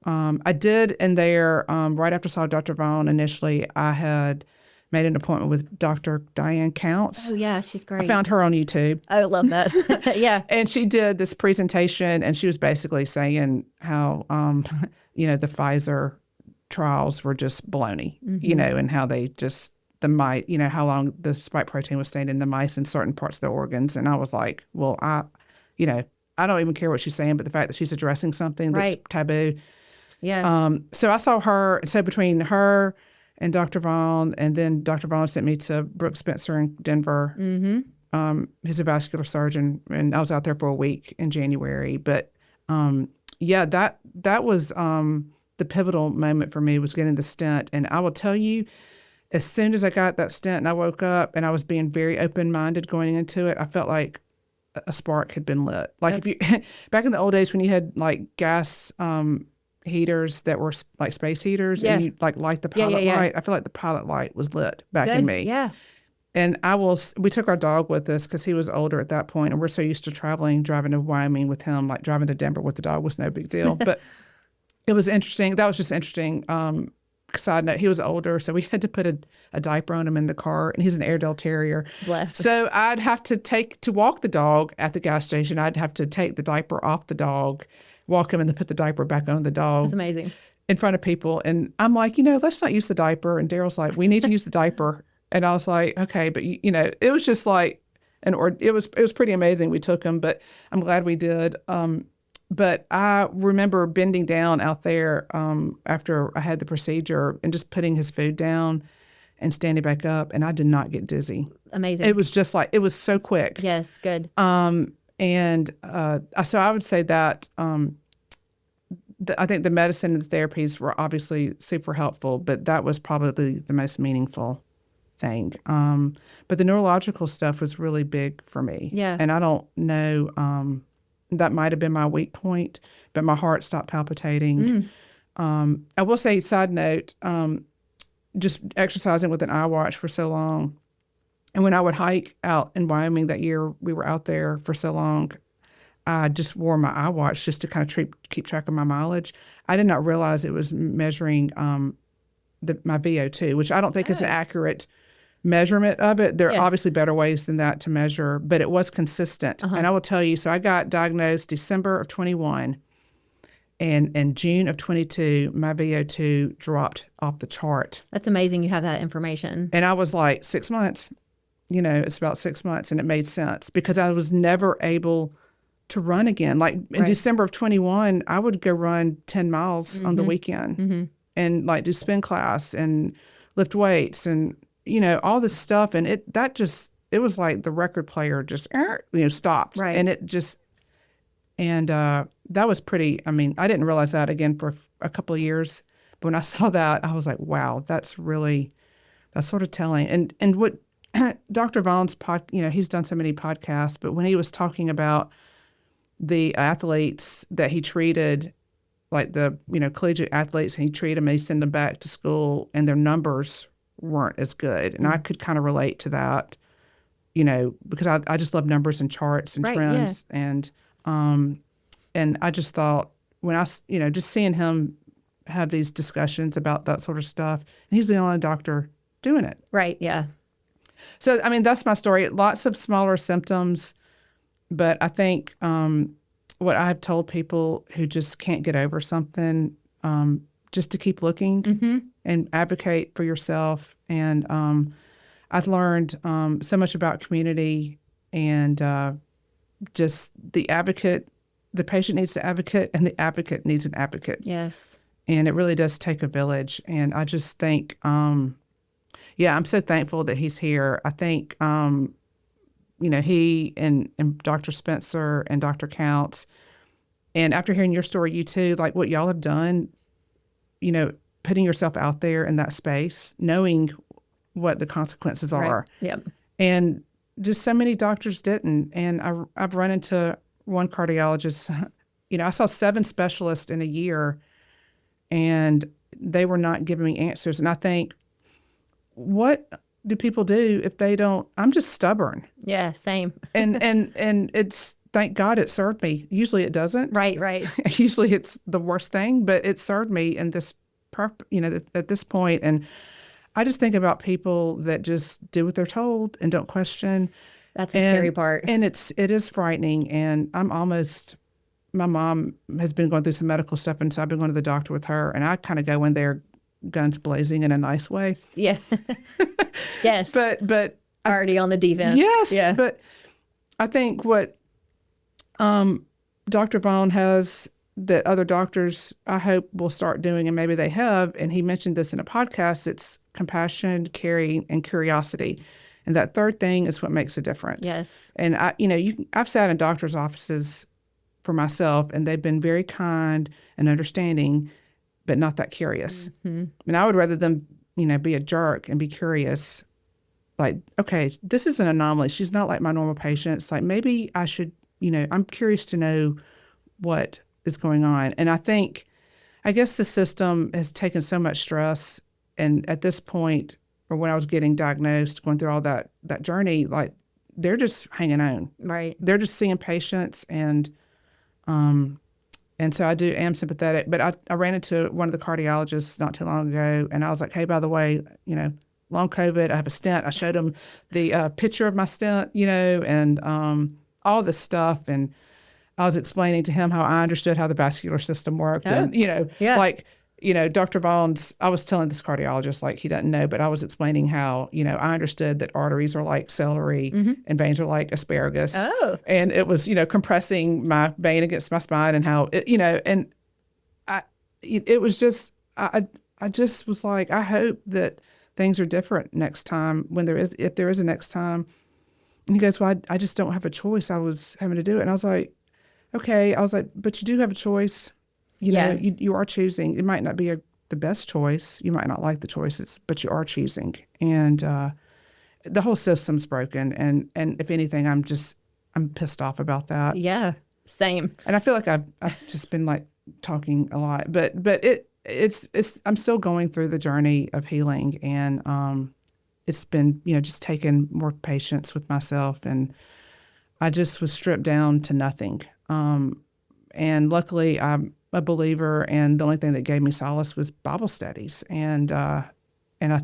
[SPEAKER 2] I did in there, right after I saw Dr. Vaughn initially, I had made an appointment with Dr. Diane Counts.
[SPEAKER 1] Oh, yeah, she's great.
[SPEAKER 2] I found her on YouTube.
[SPEAKER 1] I love that. Yeah.
[SPEAKER 2] And she did this presentation, and she was basically saying how, the Pfizer trials were just baloney, and how they just, the mice, how long the spike protein was staying in the mice in certain parts of the organs. And I was like, well, I don't even care what she's saying, but the fact that she's addressing something that's taboo.
[SPEAKER 1] Yeah.
[SPEAKER 2] So I saw her. So between her and Dr. Vaughn, and then Dr. Vaughn sent me to Brooke Spencer in Denver. He's a vascular surgeon, and I was out there for a week in January. But that was the pivotal moment for me, was getting the stent. And I will tell you, as soon as I got that stent and I woke up and I was being very open-minded going into it, I felt like a spark had been lit. Like if you back in the old days when you had like gas heaters that were like space heaters,
[SPEAKER 1] Yeah.
[SPEAKER 2] and you like light the pilot
[SPEAKER 1] yeah.
[SPEAKER 2] light. I feel like the pilot light was lit back in
[SPEAKER 1] Good.
[SPEAKER 2] me.
[SPEAKER 1] Yeah.
[SPEAKER 2] And we took our dog with us because he was older at that point, and we're so used to driving to Wyoming with him, like driving to Denver with the dog was no big deal. But it was interesting. That was just interesting. Side note, he was older, so we had to put a diaper on him in the car, and he's an Airedale Terrier.
[SPEAKER 1] Bless.
[SPEAKER 2] So I'd have to walk the dog at the gas station. I'd have to take the diaper off the dog, walk him, and then put the diaper back on the dog.
[SPEAKER 1] That's amazing.
[SPEAKER 2] In front of people. And I'm like, let's not use the diaper. And Daryl's like, we need to use the diaper. And I was like, okay, but it was just like it was pretty amazing. We took him, but I'm glad we did. But I remember bending down out there after I had the procedure and just putting his food down and standing back up, and I did not get dizzy.
[SPEAKER 1] Amazing.
[SPEAKER 2] It was just like, it was so quick.
[SPEAKER 1] Yes, good.
[SPEAKER 2] So I would say that I think the medicine and the therapies were obviously super helpful, but that was probably the most meaningful thing. But the neurological stuff was really big for me.
[SPEAKER 1] Yeah.
[SPEAKER 2] And I don't know, that might have been my weak point, but my heart stopped palpitating. I will say, side note, just exercising with an iWatch for so long. And when I would hike out in Wyoming that year, we were out there for so long, I just wore my iWatch just to kind of keep track of my mileage. I did not realize it was measuring my VO2, which I don't think is an accurate measurement of it. There are obviously better ways than that to measure, but it was consistent. And I will tell you, so I got diagnosed December of 21, and in June of 22, my VO2 dropped off the chart.
[SPEAKER 1] That's amazing you have that information.
[SPEAKER 2] And I was like, 6 months. It's about 6 months, and it made sense because I was never able to run again. Like in December of 21, I would go run 10 miles on the weekend and like do spin class and lift weights and, all this stuff. And it was like the record player just, stopped.
[SPEAKER 1] Right.
[SPEAKER 2] And it just, and that was pretty, I didn't realize that again for a couple of years. But when I saw that, I was like, wow, that's sort of telling. And what Dr. Vaughn's he's done so many podcasts, but when he was talking about the athletes that he treated, like the collegiate athletes, and he treated them and he sent them back to school, and their numbers weren't as good. And I could kind of relate to that, because I just love numbers and charts and trends. And I just thought when I, just seeing him have these discussions about that sort of stuff, and he's the only doctor doing it.
[SPEAKER 1] Right, yeah.
[SPEAKER 2] So, that's my story. Lots of smaller symptoms. But I think what I've told people who just can't get over something, just to keep looking and advocate for yourself. And I've learned so much about community and just the patient needs an advocate, and the advocate needs an advocate.
[SPEAKER 1] Yes. And
[SPEAKER 2] it really does take a village. And I just think, I'm so thankful that he's here. I think he and Dr. Spencer and Dr. Counts, and after hearing your story, you too, like what y'all have done, putting yourself out there in that space, knowing what the consequences are.
[SPEAKER 1] Right. Yep.
[SPEAKER 2] And just so many doctors didn't. And I've run into one cardiologist, I saw 7 specialists in a year, and they were not giving me answers. And I think, what do people do if they don't? I'm just stubborn.
[SPEAKER 1] Yeah, same.
[SPEAKER 2] and it's, thank God it served me. Usually it doesn't.
[SPEAKER 1] Right.
[SPEAKER 2] Usually it's the worst thing, but it served me in this, at this point. And I just think about people that just do what they're told and don't question.
[SPEAKER 1] That's the scary part.
[SPEAKER 2] And it is frightening. And my mom has been going through some medical stuff, and so I've been going to the doctor with her, and I kind of go in there guns blazing in a nice way.
[SPEAKER 1] Yeah. Yes.
[SPEAKER 2] But
[SPEAKER 1] already on the defense.
[SPEAKER 2] Yes.
[SPEAKER 1] Yeah.
[SPEAKER 2] But I think what Dr. Vaughn has that other doctors, I hope, will start doing, and maybe they have, and he mentioned this in a podcast, it's compassion, caring, and curiosity. And that third thing is what makes a difference.
[SPEAKER 1] Yes.
[SPEAKER 2] And I've sat in doctors' offices for myself, and they've been very kind and understanding, but not that curious. Mm-hmm. And I would rather them, be a jerk and be curious. Like, okay, this is an anomaly. She's not like my normal patient. It's like, maybe I should, I'm curious to know what is going on. And I think I guess the system has taken so much stress. And at this point, or when I was getting diagnosed, going through all that journey, like they're just hanging on.
[SPEAKER 1] Right.
[SPEAKER 2] They're just seeing patients, and so I am sympathetic. But I ran into one of the cardiologists not too long ago, and I was like, hey, by the way, long COVID, I have a stent. I showed him the picture of my stent, and all this stuff. And I was explaining to him how I understood how the vascular system worked.
[SPEAKER 1] Oh,
[SPEAKER 2] And,
[SPEAKER 1] yeah.
[SPEAKER 2] like, Dr. Vaughn's, I was telling this cardiologist, like, he doesn't know, but I was explaining how, I understood that arteries are like celery and veins are like asparagus.
[SPEAKER 1] Oh.
[SPEAKER 2] And it was, compressing my vein against my spine, and how, and it was just, I just was like, I hope that things are different next time if there is a next time. And he goes, well, I just don't have a choice. I was having to do it. And I was like, okay. I was like, but you do have a choice. You are choosing. It might not be the best choice. You might not like the choices, but you are choosing. And the whole system's broken. And if anything, I'm pissed off about that.
[SPEAKER 1] Yeah, same.
[SPEAKER 2] And I feel like I've just been like talking a lot, but it's I'm still going through the journey of healing, and it's been just taking more patience with myself, and I just was stripped down to nothing. And luckily, I'm a believer, and the only thing that gave me solace was Bible studies, and I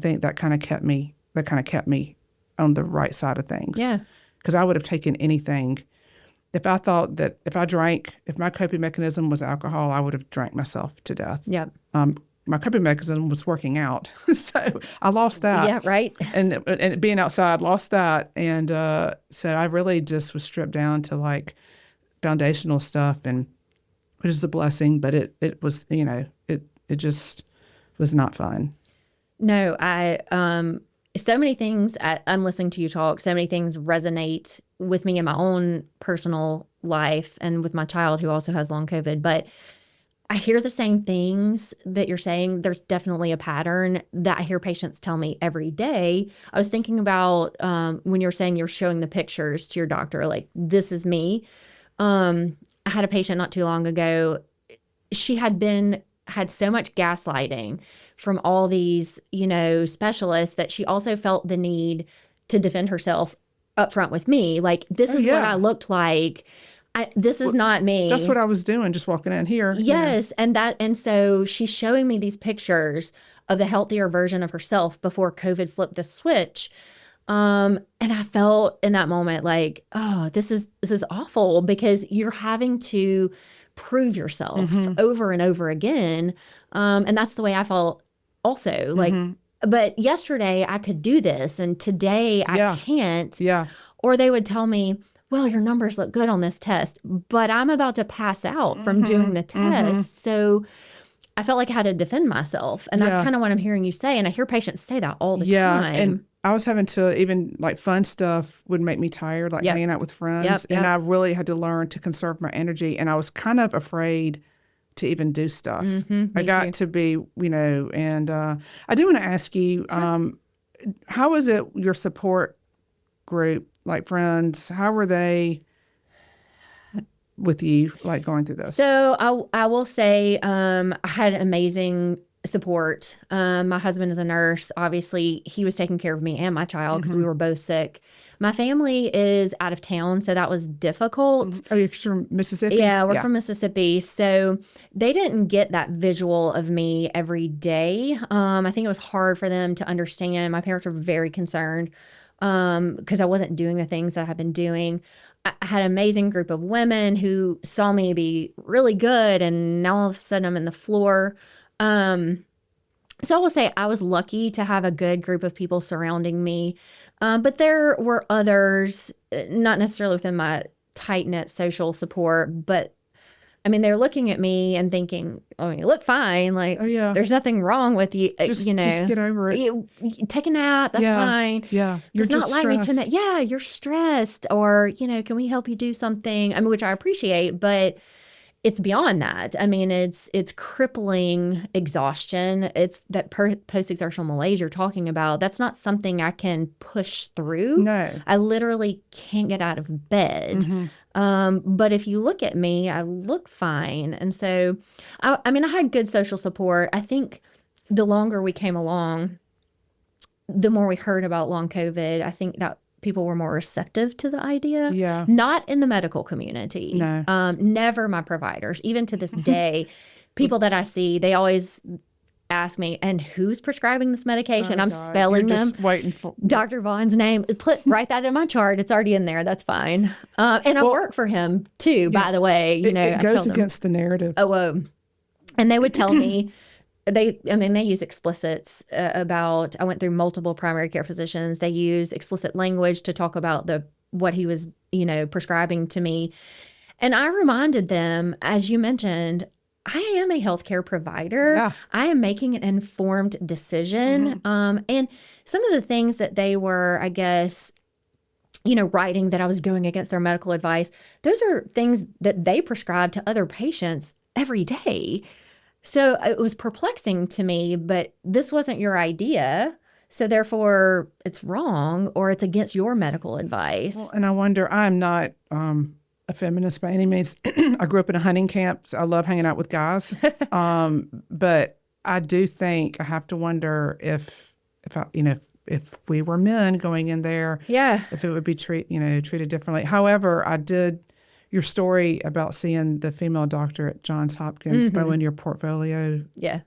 [SPEAKER 2] think that kind of kept me on the right side of things.
[SPEAKER 1] Yeah,
[SPEAKER 2] because I would have taken anything. If I thought that if my coping mechanism was alcohol, I would have drank myself to death.
[SPEAKER 1] Yep.
[SPEAKER 2] My coping mechanism was working out, so I lost that.
[SPEAKER 1] Yeah, right.
[SPEAKER 2] And being outside, lost that, and so I really just was stripped down to like foundational stuff, and which is a blessing, but it was it just was not fun.
[SPEAKER 1] No, so many things, I'm listening to you talk, so many things resonate with me in my own personal life and with my child who also has long COVID. But I hear the same things that you're saying. There's definitely a pattern that I hear patients tell me every day. I was thinking about when you're saying you're showing the pictures to your doctor, like, this is me. I had a patient not too long ago. She had so much gaslighting from all these, specialists, that she also felt the need to defend herself up front with me. Like, this is what I looked like. This is not me.
[SPEAKER 2] That's what I was doing, just walking in here.
[SPEAKER 1] Yes. And so she's showing me these pictures of the healthier version of herself before COVID flipped the switch. And I felt in that moment like, oh, this is awful, because you're having to prove yourself over and over again. And that's the way I felt also. Like, but yesterday I could do this, and today I can't.
[SPEAKER 2] Yeah.
[SPEAKER 1] Or they would tell me, well, your numbers look good on this test, but I'm about to pass out from doing the test. So I felt like I had to defend myself. And that's kind of what I'm hearing you say. And I hear patients say that all the time.
[SPEAKER 2] And I was having to, even like fun stuff would make me tired, like hanging out with friends. And I really had to learn to conserve my energy. And I was kind of afraid to even do stuff. I got to be, and I do want to ask you, how was it, your support group, like friends, how were they with you, like going through this?
[SPEAKER 1] So I will say I had amazing support. My husband is a nurse. Obviously, he was taking care of me and my child because we were both sick. My family is out of town, so that was difficult.
[SPEAKER 2] Oh, you're from Mississippi?
[SPEAKER 1] Yeah, we're from Mississippi. So they didn't get that visual of me every day. I think it was hard for them to understand. My parents were very concerned because I wasn't doing the things that I've been doing. I had an amazing group of women who saw me be really good, and now all of a sudden I'm in the floor. So I will say I was lucky to have a good group of people surrounding me. But there were others, not necessarily within my tight-knit social support, but I mean, they're looking at me and thinking, oh, you look fine. Like, there's nothing wrong with you.
[SPEAKER 2] Just get over it.
[SPEAKER 1] Take a nap. That's fine.
[SPEAKER 2] Yeah. You're
[SPEAKER 1] it's
[SPEAKER 2] just
[SPEAKER 1] not like
[SPEAKER 2] stressed.
[SPEAKER 1] me to, you're stressed, or, can we help you do something? I mean, which I appreciate, but it's beyond that. I mean, it's crippling exhaustion. It's that post-exertional malaise you're talking about. That's not something I can push through.
[SPEAKER 2] No.
[SPEAKER 1] I literally can't get out of bed. But if you look at me, I look fine. And so, I mean, I had good social support. I think the longer we came along, the more we heard about long COVID, I think that people were more receptive to the idea.
[SPEAKER 2] Yeah.
[SPEAKER 1] Not in the medical community.
[SPEAKER 2] No.
[SPEAKER 1] Never my providers. Even to this day, people that I see, they always ask me, and who's prescribing this medication? I'm
[SPEAKER 2] God.
[SPEAKER 1] spelling
[SPEAKER 2] You're
[SPEAKER 1] them.
[SPEAKER 2] just waiting for
[SPEAKER 1] Dr. Vaughn's name. Write that in my chart. It's already in there. That's fine. And I work for him too, by the way. You know,
[SPEAKER 2] it goes against the narrative.
[SPEAKER 1] And they would tell me, they use explicits about, I went through multiple primary care physicians. They use explicit language to talk about what he was, prescribing to me. And I reminded them, as you mentioned, I am a healthcare provider.
[SPEAKER 2] Yeah.
[SPEAKER 1] I am making an informed decision. And some of the things that they were, I guess, writing that I was going against their medical advice, those are things that they prescribe to other patients every day. So it was perplexing to me, but this wasn't your idea. So therefore it's wrong, or it's against your medical advice.
[SPEAKER 2] Well, and I wonder, I'm not a feminist by any means. I grew up in a hunting camp. So I love hanging out with guys. But I do think I have to wonder if we were men going in there, if it would be treated differently. However, your story about seeing the female doctor at Johns Hopkins throwing your portfolio, in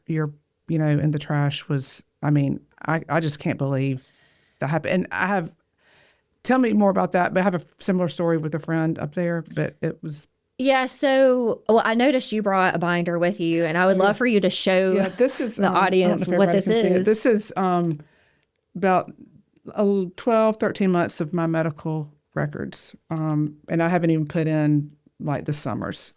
[SPEAKER 2] the trash was, I just can't believe that happened. And tell me more about that, but I have a similar story with a friend up there, but it was.
[SPEAKER 1] Yeah, so, I noticed you brought a binder with you, and I would love for you to show
[SPEAKER 2] this is,
[SPEAKER 1] the audience what this is.
[SPEAKER 2] This is about 12, 13 months of my medical records, and I haven't even put in like the summers,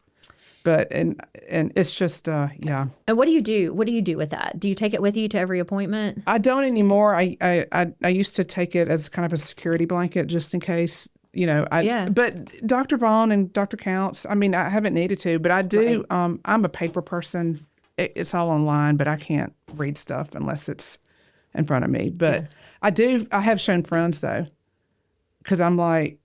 [SPEAKER 2] but and it's just And
[SPEAKER 1] what do you do? What do you do with that? Do you take it with you to every appointment?
[SPEAKER 2] I don't anymore. I used to take it as kind of a security blanket just in case. But Dr. Vaughn and Dr. Counts, I haven't needed to, but I do. Right. I'm a paper person. It's all online, but I can't read stuff unless it's in front of me. But I have shown friends though. Because I'm like,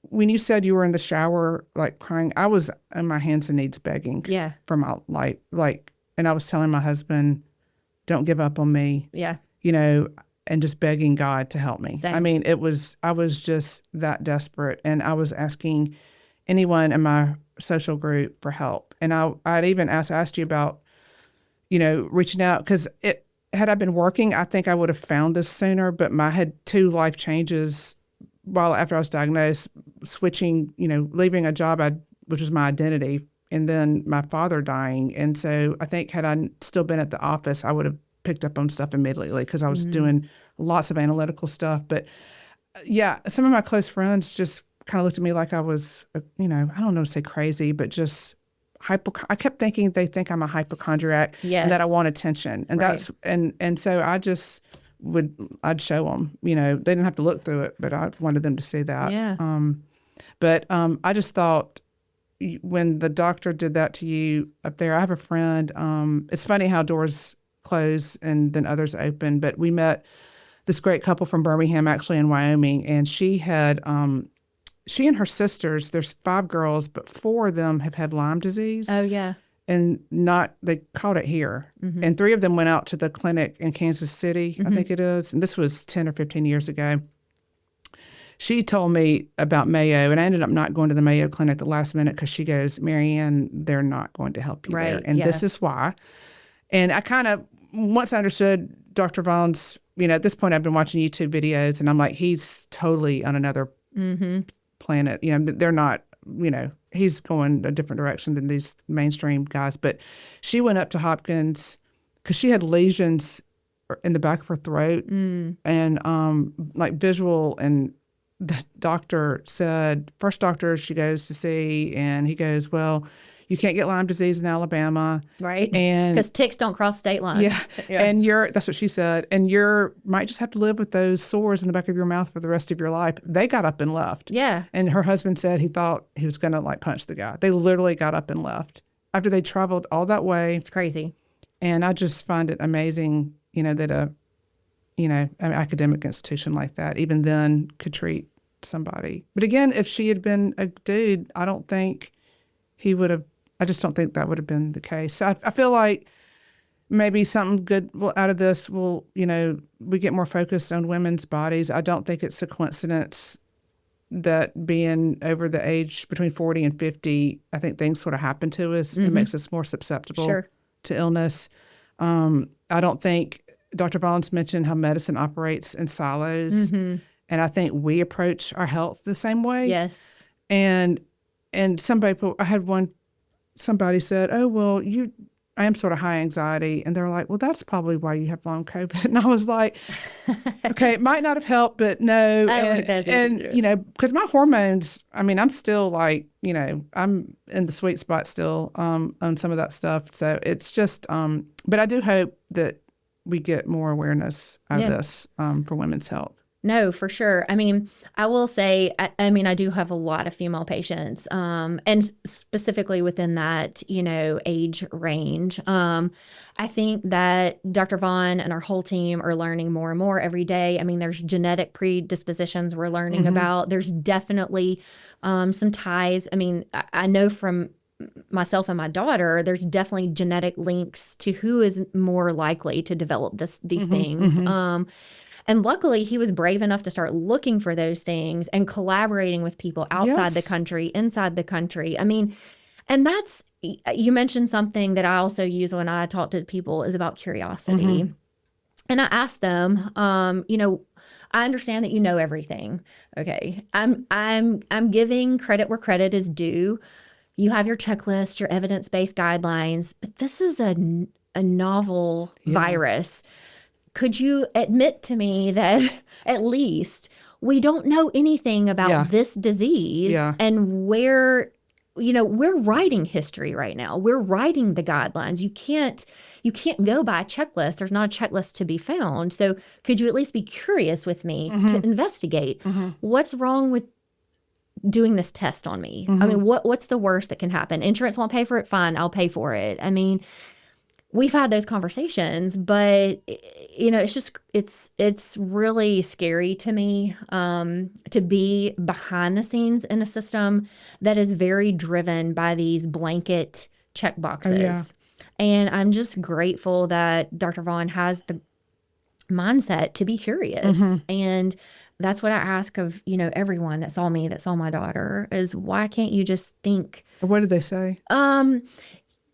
[SPEAKER 2] when you said you were in the shower, like crying, I was on my hands and knees begging for my life. And I was telling my husband, don't give up on me. Yeah. And just begging God to help me. Same. I was just that desperate. And I was asking anyone in my social group for help. And I'd even asked you about, reaching out, because had I been working, I think I would have found this sooner, but I had 2 life changes after I was diagnosed, switching, leaving a job which was my identity, and then my father dying. And so I think had I still been at the office, I would have picked up on stuff immediately because I was doing lots of analytical stuff. But some of my close friends just kind of looked at me like I was, I don't know to say crazy, but just I kept thinking they think I'm a hypochondriac and that I want attention. And that's, and so I just I'd show them, they didn't have to look through it, but I wanted them to see that. Yeah. But I just thought when the doctor did that to you up there, I have a friend, it's funny how doors close and then others open, but we met this great couple from Birmingham, actually in Wyoming, and she and her sisters, there's 5 girls, but 4 of them have had Lyme disease.
[SPEAKER 1] Oh, yeah.
[SPEAKER 2] And they caught it here. Mm-hmm. And 3 of them went out to the clinic in Kansas City, I think it is. And this was 10 or 15 years ago. She told me about Mayo, and I ended up not going to the Mayo clinic the last minute because she goes, Mary Ann, they're not going to help you there. And this is why. And I kind of, once I understood Dr. Vaughn's, at this point I've been watching YouTube videos, and I'm like, he's totally on another planet. They're not, he's going a different direction than these mainstream guys. But she went up to Hopkins because she had lesions in the back of her throat and like visual. And the doctor said, first doctor she goes to see, and he goes, well, you can't get Lyme disease in Alabama.
[SPEAKER 1] Right.
[SPEAKER 2] And
[SPEAKER 1] because ticks don't cross state lines.
[SPEAKER 2] yeah. And that's what she said. And might just have to live with those sores in the back of your mouth for the rest of your life. They got up and left.
[SPEAKER 1] Yeah.
[SPEAKER 2] And her husband said he thought he was going to like punch the guy. They literally got up and left after they traveled all that way.
[SPEAKER 1] It's crazy.
[SPEAKER 2] And I just find it amazing, that an academic institution like that even then could treat somebody. But again, if she had been a dude, I don't think he would have, I just don't think that would have been the case. So I feel like maybe something good out of this will, we get more focused on women's bodies. I don't think it's a coincidence that being over the age between 40 and 50, I think things sort of happen to us. It makes us more susceptible to illness. I don't think Dr. Vaughn's mentioned how medicine operates in silos. And I think we approach our health the same way.
[SPEAKER 1] Yes.
[SPEAKER 2] And somebody said, oh, well, I am sort of high anxiety. And they're like, well, that's probably why you have long COVID. And I was like, okay, it might not have helped, but no. Because my hormones, I'm still like, I'm in the sweet spot still on some of that stuff. So it's just, but I do hope that we get more awareness out of this for women's health.
[SPEAKER 1] No, for sure. I will say, I do have a lot of female patients, and specifically within that, age range. I think that Dr. Vaughn and our whole team are learning more and more every day. There's genetic predispositions we're learning about. There's definitely some ties. I know from myself and my daughter, there's definitely genetic links to who is more likely to develop these things. And luckily, he was brave enough to start looking for those things and collaborating with people outside the country, inside the country. And that's, you mentioned something that I also use when I talk to people is about curiosity. And I ask them, I understand that you know everything. Okay. I'm giving credit where credit is due. You have your checklist, your evidence-based guidelines, but this is a novel virus. Could you admit to me that at least we don't know anything about this disease and where, we're writing history right now. We're writing the guidelines. You can't go by a checklist. There's not a checklist to be found. So could you at least be curious with me to investigate what's wrong with doing this test on me? What's the worst that can happen? Insurance won't pay for it. Fine. I'll pay for it. We've had those conversations, but it's really scary to me to be behind the scenes in a system that is very driven by these blanket check boxes. And I'm just grateful that Dr. Vaughn has the mindset to be curious. And that's what I ask of, everyone that saw me, that saw my daughter, is why can't you just think?
[SPEAKER 2] What did they say?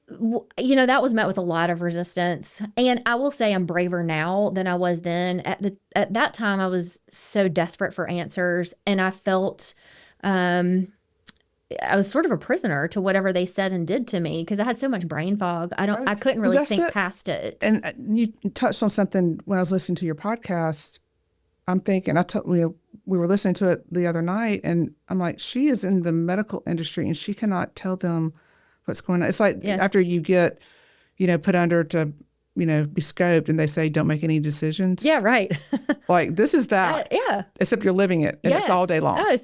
[SPEAKER 1] That was met with a lot of resistance. And I will say I'm braver now than I was then. At that time, I was so desperate for answers, and I felt I was sort of a prisoner to wwhatever they said and did to me because I had so much brain fog. I couldn't really think past it.
[SPEAKER 2] And you touched on something when I was listening to your podcast. I'm thinking, we were listening to it the other night, and I'm like, she is in the medical industry, and she cannot tell them what's going on. It's like after you get, put under to, be scoped and they say, don't make any decisions.
[SPEAKER 1] Yeah, right.
[SPEAKER 2] Like this is that. Except you're living it and it's all day long.
[SPEAKER 1] Oh,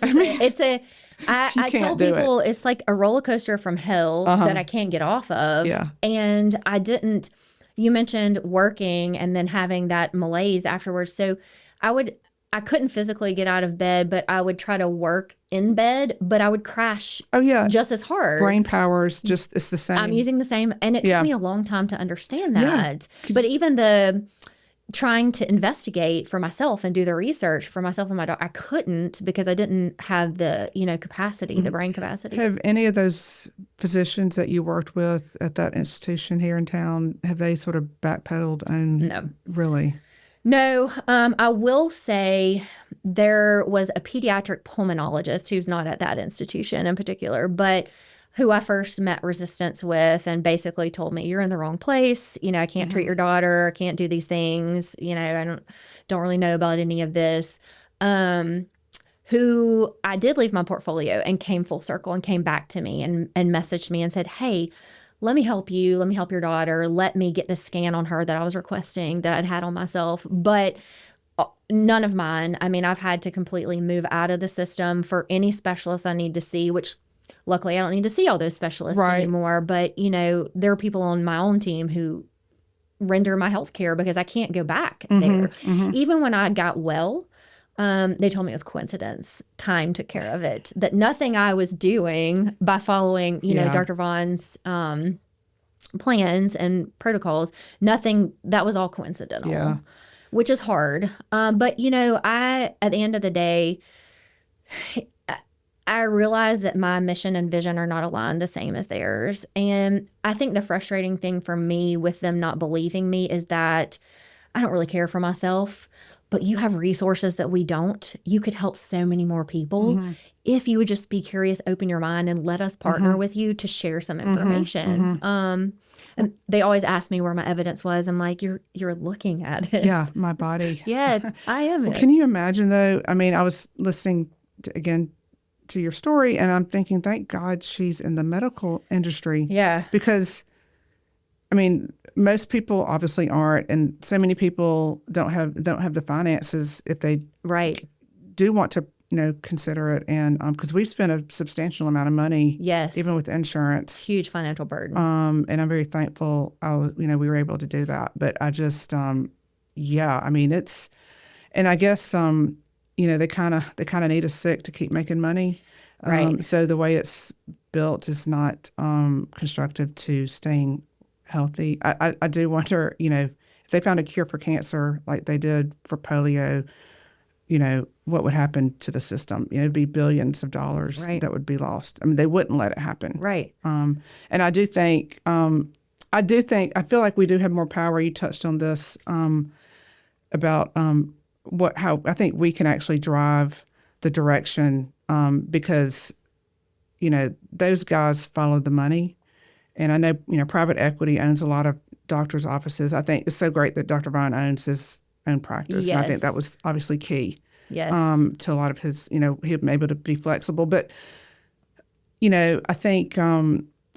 [SPEAKER 1] I tell people it's like a roller coaster from hell that I can't get off of.
[SPEAKER 2] Yeah.
[SPEAKER 1] And you mentioned working and then having that malaise afterwards. So I couldn't physically get out of bed, but I would try to work in bed, but I would crash just as hard.
[SPEAKER 2] Brain powers, it's the same.
[SPEAKER 1] I'm using the same. And it took me a long time to understand that. But even the trying to investigate for myself and do the research for myself and my daughter, I couldn't because I didn't have the, capacity, the brain capacity.
[SPEAKER 2] Have any of those physicians that you worked with at that institution here in town, have they sort of backpedaled on?
[SPEAKER 1] No.
[SPEAKER 2] Really?
[SPEAKER 1] No, I will say there was a pediatric pulmonologist who's not at that institution in particular, but who I first met resistance with and basically told me, you're in the wrong place. I can't treat your daughter. I can't do these things. I don't really know about any of this. who I did leave my portfolio and came full circle and came back to me and messaged me and said, hey, let me help you. Let me help your daughter. Let me get this scan on her that I was requesting that I'd had on myself. But none of mine. I mean, I've had to completely move out of the system for any specialist I need to see, which luckily I don't need to see all those specialists anymore. But, there are people on my own team who render my health care because I can't go back there. Even when I got well, they told me it was coincidence. Time took care of it. That nothing I was doing by following, Dr. Vaughn's plans and protocols, nothing, that was all coincidental, which is hard. But, at the end of the day, I realize that my mission and vision are not aligned the same as theirs. And I think the frustrating thing for me with them not believing me is that I don't really care for myself, but you have resources that we don't. You could help so many more people if you would just be curious, open your mind, and let us partner with you to share some information. And they always ask me where my evidence was. I'm like, you're looking at it.
[SPEAKER 2] Yeah, my body.
[SPEAKER 1] Yeah, I am.
[SPEAKER 2] Well, can you imagine, though? I mean, I was listening to your story, and I'm thinking, thank God she's in the medical industry.
[SPEAKER 1] Yeah.
[SPEAKER 2] Because, I mean, most people obviously aren't, and so many people don't have the finances if they do want to consider it, and because we've spent a substantial amount of money, even with insurance,
[SPEAKER 1] huge financial burden.
[SPEAKER 2] And I'm very thankful we were able to do that. But I just I mean, it's, and I guess they kind of need us sick to keep making money. So the way it's built is not constructive to staying healthy. I do wonder, if they found a cure for cancer like they did for polio, what would happen to the system? It'd be billions of dollars that would be lost. I mean, they wouldn't let it happen.
[SPEAKER 1] Right.
[SPEAKER 2] And I feel like we do have more power. You touched on this about how I think we can actually drive the direction because, those guys follow the money. And I know, private equity owns a lot of doctors' offices. I think it's so great that Dr. Vaughn owns his own practice.
[SPEAKER 1] Yes.
[SPEAKER 2] And I think that was obviously key
[SPEAKER 1] to
[SPEAKER 2] a lot of his, he was able to be flexible. But, I think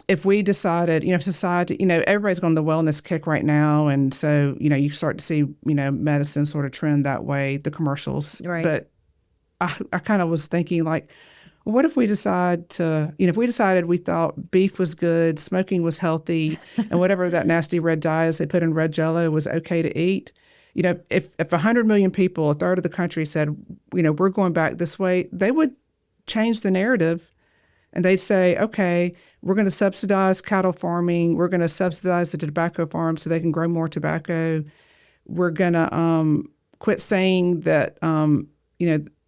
[SPEAKER 2] if we decided, society, everybody's going on the wellness kick right now. And so, you start to see, medicine sort of trend that way, the commercials.
[SPEAKER 1] Right.
[SPEAKER 2] But I kind of was thinking like, what if we decide to, if we decided we thought beef was good, smoking was healthy, and whatever that nasty red dye is they put in red Jell-O was okay to eat? If 100 million people, a third of the country said, we're going back this way, they would change the narrative. And they'd say, okay, we're going to subsidize cattle farming. We're going to subsidize the tobacco farms so they can grow more tobacco. We're going to quit saying that,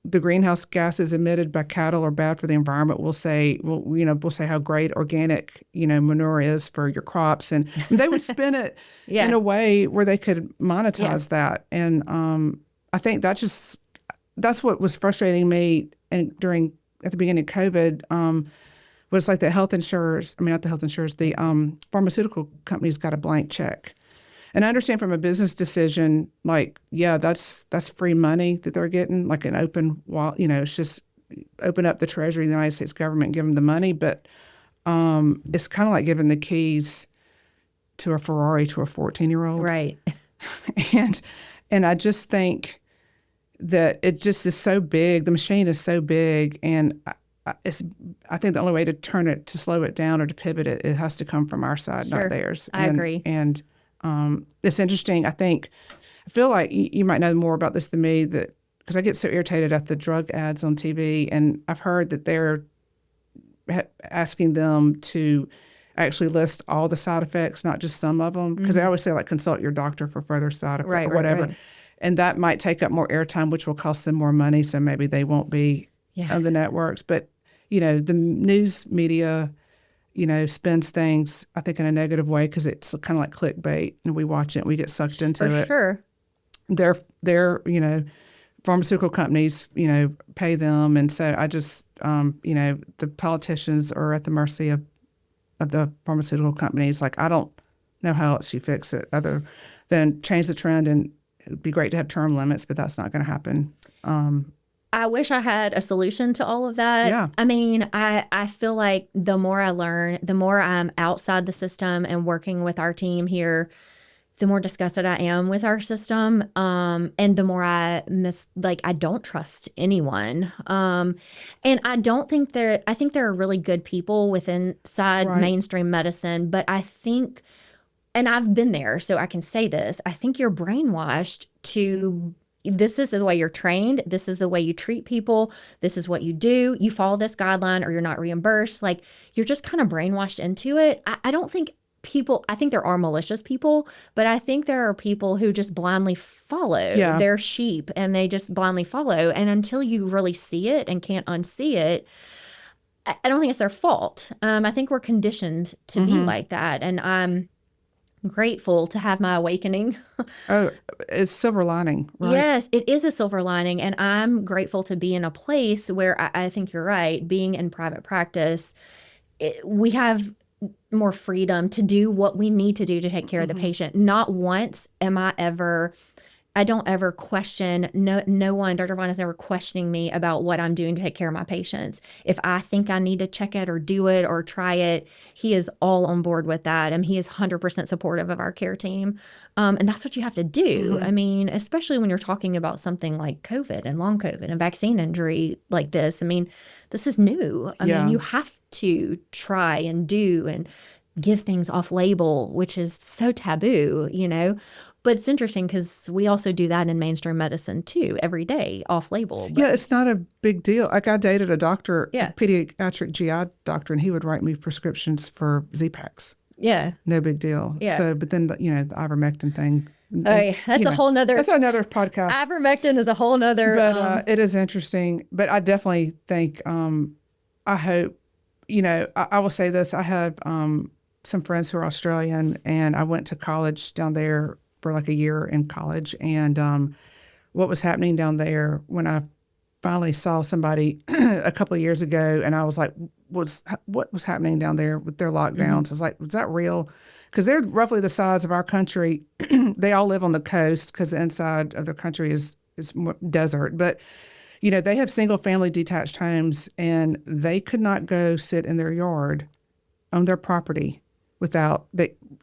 [SPEAKER 2] the greenhouse gases emitted by cattle are bad for the environment. We'll say how great organic, manure is for your crops. And they would spin it in a way where they could monetize that. And I think that's what was frustrating me at the beginning of COVID, was like the pharmaceutical companies got a blank check. And I understand from a business decision, like, that's free money that they're getting, like an open wall, it's just open up the treasury of the United States government and give them the money. But it's kind of like giving the keys to a Ferrari to a 14-year-old.
[SPEAKER 1] Right.
[SPEAKER 2] And I just think that it just is so big. The machine is so big. And I think the only way to slow it down or to pivot it, it has to come from our side, not theirs.
[SPEAKER 1] I agree.
[SPEAKER 2] And it's interesting. I feel like you might know more about this than me, that because I get so irritated at the drug ads on TV, and I've heard that they're asking them to actually list all the side effects, not just some of them, because they always say like consult your doctor for further side effects or whatever. Right. And that might take up more airtime, which will cost them more money. So maybe they won't be on the networks. But the news media, spins things, I think, in a negative way because it's kind of like clickbait, and we watch it, and we get sucked into it.
[SPEAKER 1] For
[SPEAKER 2] sure. They're pharmaceutical companies, pay them. And so I just, the politicians are at the mercy of the pharmaceutical companies. Like, I don't know how else you fix it other than change the trend. And it'd be great to have term limits, but that's not going to happen.
[SPEAKER 1] I wish I had a solution to all of that.
[SPEAKER 2] Yeah.
[SPEAKER 1] I mean, I feel like the more I learn, the more I'm outside the system and working with our team here, the more disgusted I am with our system. And the more I I don't trust anyone. And I don't think I think there are really good people inside
[SPEAKER 2] Right.
[SPEAKER 1] mainstream medicine, but I think, and I've been there, so I can say this, I think you're brainwashed to, this is the way you're trained. This is the way you treat people. This is what you do. You follow this guideline or you're not reimbursed. Like, you're just kind of brainwashed into it. I don't think I think there are malicious people, but I think there are people who just blindly follow.
[SPEAKER 2] Yeah.
[SPEAKER 1] They're sheep and they just blindly follow. And until you really see it and can't unsee it, I don't think it's their fault. I think we're conditioned to be like that. And I'm grateful to have my awakening.
[SPEAKER 2] Oh, it's silver lining, right?
[SPEAKER 1] Yes, it is a silver lining. And I'm grateful to be in a place where I think you're right, being in private practice, we have more freedom to do what we need to do to take care of the patient. Not once I don't ever question, no one, Dr. Vaughn is never questioning me about what I'm doing to take care of my patients. If I think I need to check it or do it or try it, he is all on board with that. And he is 100% supportive of our care team. And that's what you have to do. I mean, especially when you're talking about something like COVID and long COVID and vaccine injury like this. I mean, this is new. I mean, you have to try and do and give things off label, which is so taboo, But it's interesting because we also do that in mainstream medicine too, every day, off label.
[SPEAKER 2] Yeah, it's not a big deal. Like, I dated a doctor,
[SPEAKER 1] Yeah.
[SPEAKER 2] a pediatric GI doctor, and he would write me prescriptions for Z-Paks.
[SPEAKER 1] Yeah.
[SPEAKER 2] No big deal.
[SPEAKER 1] Yeah.
[SPEAKER 2] So, but then, the ivermectin thing.
[SPEAKER 1] Oh, yeah. That's a whole nother.
[SPEAKER 2] That's another podcast.
[SPEAKER 1] Ivermectin is a whole nother.
[SPEAKER 2] But it is interesting. But I definitely think, I hope, I will say this. I have some friends who are Australian, and I went to college down there for like a year in college. And what was happening down there when I finally saw somebody a couple of years ago, and I was like, what was happening down there with their lockdowns? I was like, was that real? Because they're roughly the size of our country. They all live on the coast because the inside of their country is more desert. But, they have single family detached homes, and they could not go sit in their yard on their property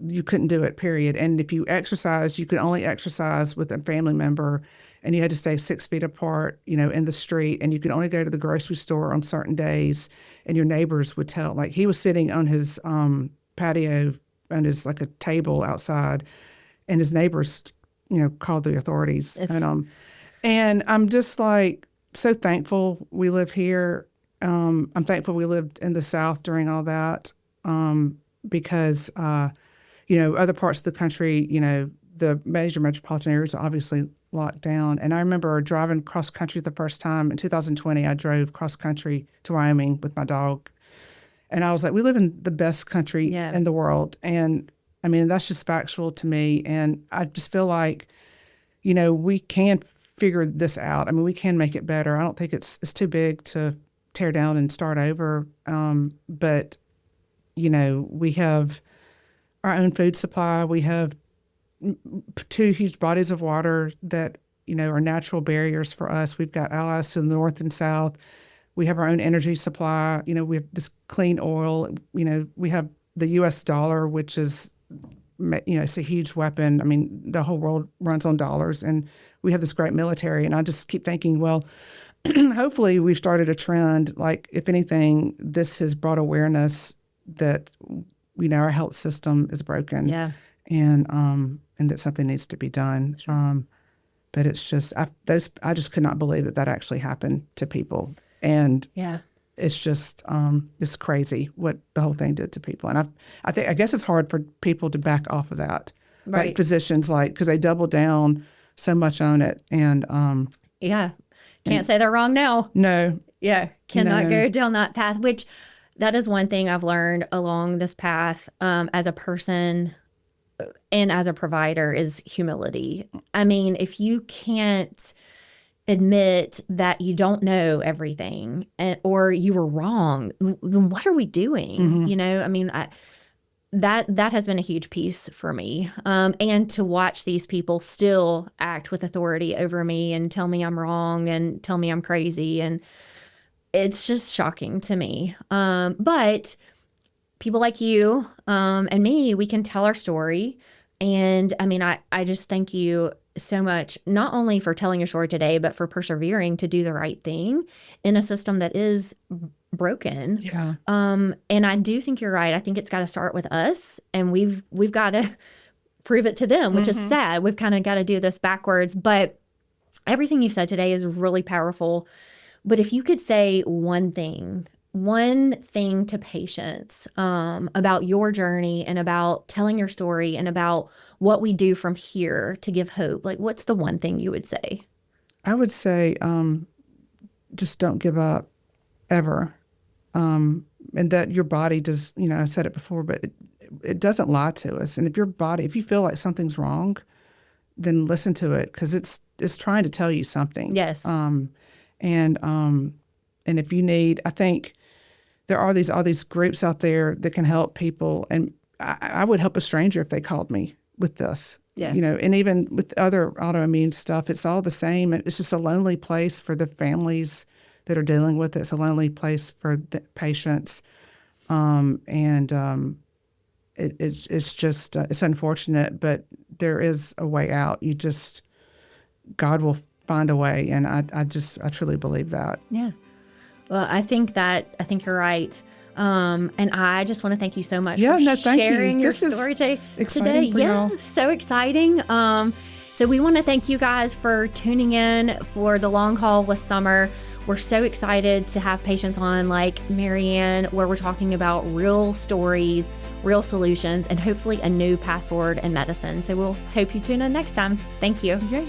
[SPEAKER 2] you couldn't do it, period. And if you exercise, you could only exercise with a family member, and you had to stay 6 feet apart, in the street, and you could only go to the grocery store on certain days, and your neighbors would tell. Like, he was sitting on his patio on his, like, a table outside, and his neighbors, called the authorities. And I'm just like so thankful we live here. I'm thankful we lived in the South during all that. Because, other parts of the country, the major metropolitan areas are obviously locked down. And I remember driving cross country the first time in 2020. I drove cross country to Wyoming with my dog. And I was like, we live in the best country in the world. And I mean, that's just factual to me. And I just feel like, we can figure this out. I mean, we can make it better. I don't think it's too big to tear down and start over. But we have our own food supply. We have 2 huge bodies of water that, are natural barriers for us. We've got allies to the north and south. We have our own energy supply. We have this clean oil. We have the U.S. dollar, which is, it's a huge weapon. I mean, the whole world runs on dollars, and we have this great military. And I just keep thinking, well, hopefully we've started a trend. Like, if anything, this has brought awareness that our health system is broken, and that something needs to be done. Sure. But it's just I just could not believe that actually happened to people, and it's just it's crazy what the whole thing did to people. And I guess it's hard for people to back off of that,
[SPEAKER 1] right?
[SPEAKER 2] Like physicians, because they double down so much on it, and
[SPEAKER 1] can't say they're wrong now.
[SPEAKER 2] No,
[SPEAKER 1] cannot go down that path, which. That is one thing I've learned along this path as a person and as a provider is humility. I mean, if you can't admit that you don't know everything or you were wrong, then what are we doing? I mean, that has been a huge piece for me. And to watch these people still act with authority over me and tell me I'm wrong and tell me I'm crazy. And it's just shocking to me. But people like you and me, we can tell our story. And I mean, I just thank you so much, not only for telling your story today, but for persevering to do the right thing in a system that is broken.
[SPEAKER 2] Yeah.
[SPEAKER 1] And I do think you're right. I think it's got to start with us, and we've got to prove it to them, which is sad. We've kind of got to do this backwards, but everything you've said today is really powerful. But if you could say one thing to patients about your journey and about telling your story and about what we do from here to give hope, like what's the one thing you would say?
[SPEAKER 2] I would say just don't give up ever. And that your body does, I said it before, but it doesn't lie to us. And if you feel like something's wrong, then listen to it, because it's trying to tell you something.
[SPEAKER 1] Yes.
[SPEAKER 2] And if you need, I think there are all these groups out there that can help people. And I would help a stranger if they called me with this.
[SPEAKER 1] Yeah.
[SPEAKER 2] And even with other autoimmune stuff, it's all the same. It's just a lonely place for the families that are dealing with it. It's a lonely place for the patients. It's just, it's unfortunate, but there is a way out. God will find a way. And I truly believe that.
[SPEAKER 1] Yeah. Well, I think you're right. And I just want to thank you so much for sharing your story today. Yeah, so exciting. So we want to thank you guys for tuning in for the Long Haul with Summer. We're so excited to have patients on like Mary Ann, where we're talking about real stories, real solutions, and hopefully a new path forward in medicine. So we'll hope you tune in next time. Thank you.
[SPEAKER 2] Yay.